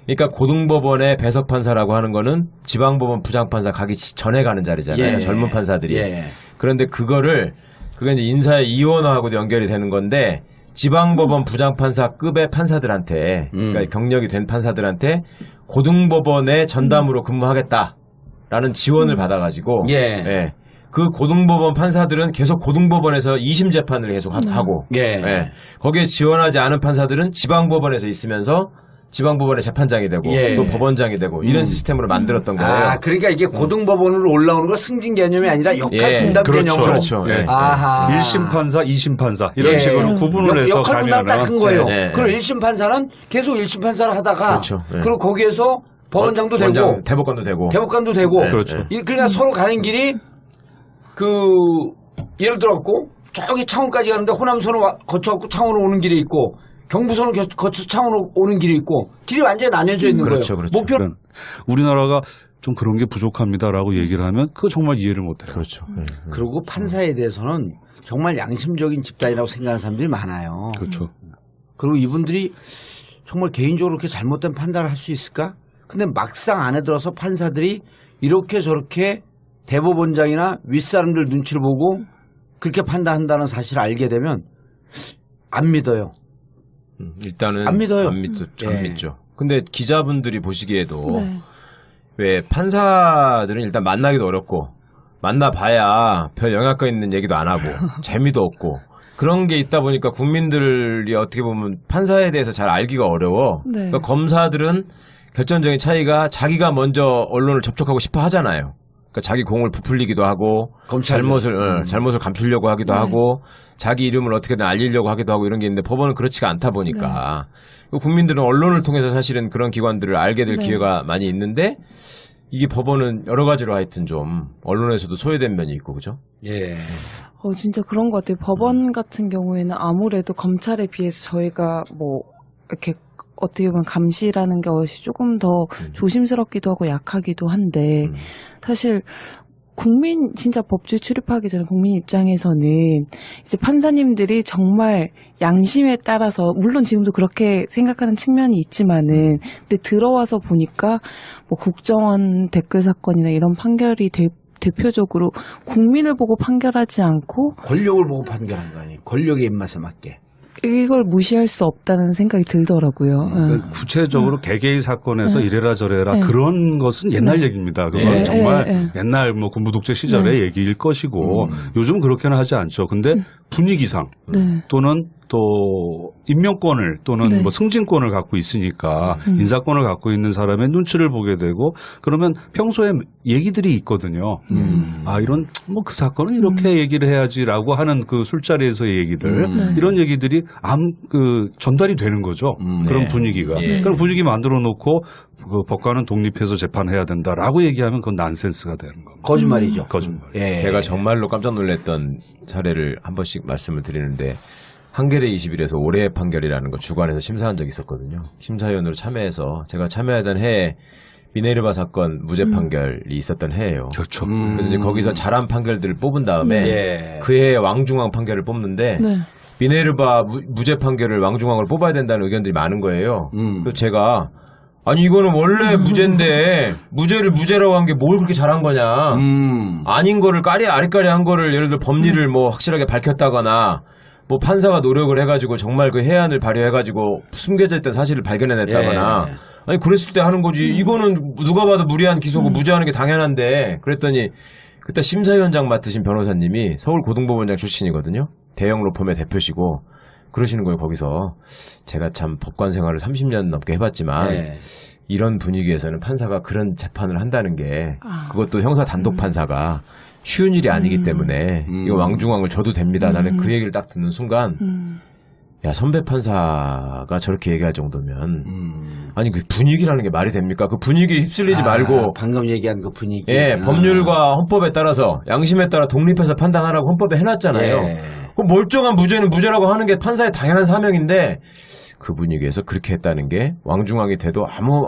그러니까 고등법원의 배석 판사라고 하는 거는 지방법원 부장 판사 가기 전에 가는 자리잖아요. 예. 젊은 판사들이. 예. 그런데 그게 이제 인사의 이원화하고도 연결이 되는 건데. 지방법원 부장판사급의 판사들한테 그러니까 경력이 된 판사들한테 고등법원의 전담으로 근무하겠다라는 지원을 받아가지고 예. 그 고등법원 판사들은 계속 고등법원에서 2심 재판을 계속 하고 예. 거기에 지원하지 않은 판사들은 지방법원에서 있으면서 지방법원의 재판장이 되고 예. 또 법원장이 되고 이런 시스템으로 만들었던 거예요. 아, 그러니까 이게 고등법원으로 올라오는 거 승진 개념이 아니라 역할 분담 개념으로. 그렇죠. 예. 아하. 1심 판사, 2심 판사 이런 예. 식으로 구분을 해서 역할 분담 딱 한 가면은 거예요. 네. 그럼 1심 판사는 계속 1심 판사를 하다가 그렇죠. 예. 그리고 거기에서 법원장도 되고 대법관도 되고 대법관도 되고 네. 그렇죠. 그러니까 서로 가는 길이 예를 들어갖고 저기 창원까지 가는데 호남선을 거쳐갖고 창원으로 오는 길이 있고 경부선을 거쳐 창원으로 오는 길이 있고 길이 완전히 나뉘어져 있는 그렇죠, 거예요. 그렇죠. 목표는 우리나라가 좀 그런 게 부족합니다라고 얘기를 하면 그거 정말 이해를 못해요. 그렇죠. 그리고 판사에 대해서는 정말 양심적인 집단이라고 생각하는 사람들이 많아요. 그렇죠. 그리고 이분들이 정말 개인적으로 그렇게 잘못된 판단을 할 수 있을까? 근데 막상 안에 들어서 판사들이 이렇게 저렇게 대법원장이나 윗사람들 눈치를 보고 그렇게 판단한다는 사실을 알게 되면 안 믿어요. 일단은 안 믿어요. 안 예. 믿죠. 근데 기자분들이 보시기에도 네. 왜 판사들은 일단 만나기도 어렵고 만나봐야 별 영향가 있는 얘기도 안 하고 재미도 없고 그런 게 있다 보니까 국민들이 어떻게 보면 판사에 대해서 잘 알기가 어려워. 네. 그러니까 검사들은 결정적인 차이가 자기가 먼저 언론을 접촉하고 싶어 하잖아요. 그러니까 자기 공을 부풀리기도 하고 잘못을 감추려고 하기도 하고 자기 이름을 어떻게든 알리려고 하기도 하고 이런 게 있는데 법원은 그렇지가 않다 보니까 국민들은 언론을 통해서 사실은 그런 기관들을 알게 될 기회가 많이 있는데 이게 법원은 여러 가지로 하여튼 좀 언론에서도 소외된 면이 있고 그죠? 예. 진짜 그런 것 같아요. 법원 같은 경우에는 아무래도 검찰에 비해서 저희가 뭐 이렇게 어떻게 보면 감시라는 것이 조금 더 조심스럽기도 하고 약하기도 한데 사실 국민 진짜 법조에 출입하기 전에 국민 입장에서는 이제 판사님들이 정말 양심에 따라서 물론 지금도 그렇게 생각하는 측면이 있지만은 근데 들어와서 보니까 뭐 국정원 댓글 사건이나 이런 판결이 대표적으로 국민을 보고 판결하지 않고 권력을 보고 판결한 거 아니에요. 권력의 입맛에 맞게. 이걸 무시할 수 없다는 생각이 들더라고요. 구체적으로 개개의 사건에서 이래라 저래라 그런 것은 옛날 얘기입니다. 그건 정말 옛날 뭐 군부 독재 시절의 얘기일 것이고 요즘은 그렇게는 하지 않죠. 근데 분위기상 또는 또 임명권을 또는 뭐 승진권을 갖고 있으니까 인사권을 갖고 있는 사람의 눈치를 보게 되고 그러면 평소에 얘기들이 있거든요. 이런 뭐 그 사건은 이렇게 얘기를 해야지라고 하는 그 술자리에서의 얘기들 이런 얘기들이 전달이 되는 거죠. 그런 분위기가. 그런 분위기 만들어 놓고 그 법관은 독립해서 재판해야 된다라고 얘기하면 그건 난센스가 되는 겁니다. 거짓말이죠. 거짓말. 제가 정말로 깜짝 놀랐던 사례를 한 번씩 말씀을 드리는데 한겨레 21에서 올해의 판결이라는 거 주관에서 심사한 적이 있었거든요. 심사위원으로 참여해서 제가 참여하던 해에 미네르바 사건 무죄 판결이 있었던 해예요. 그렇죠. 그래서 이제 거기서 잘한 판결들을 뽑은 다음에 그 해에 왕중왕 판결을 뽑는데 미네르바 무죄 판결을 왕중왕으로 뽑아야 된다는 의견들이 많은 거예요. 그래서 제가 아니 이거는 원래 무죄인데 무죄를 무죄라고 한 게 뭘 그렇게 잘한 거냐. 아닌 거를 아리까리한 거를 예를 들어 법리를 뭐 확실하게 밝혔다거나 뭐 판사가 노력을 해가지고 정말 그 해안을 발휘해가지고 숨겨져 있던 사실을 발견해냈다거나 아니 그랬을 때 하는 거지. 이거는 누가 봐도 무리한 기소고 무죄하는 게 당연한데 그랬더니 그때 심사위원장 맡으신 변호사님이 서울고등법원장 출신이거든요. 대형 로펌의 대표시고 그러시는 거예요. 거기서 제가 참 법관 생활을 30년 넘게 해봤지만 이런 분위기에서는 판사가 그런 재판을 한다는 게 그것도 형사 단독 판사가 쉬운 일이 아니기 때문에 이거 왕중왕을 줘도 됩니다. 나는 그 얘기를 딱 듣는 순간 야 선배 판사가 저렇게 얘기할 정도면 아니 그 분위기라는 게 말이 됩니까? 그 분위기에 휩쓸리지 말고 방금 얘기한 그 분위기. 법률과 헌법에 따라서 양심에 따라 독립해서 판단하라고 헌법에 해놨잖아요. 그 멀쩡한 무죄는 무죄라고 하는 게 판사의 당연한 사명인데 그 분위기에서 그렇게 했다는 게 왕중왕이 돼도 아무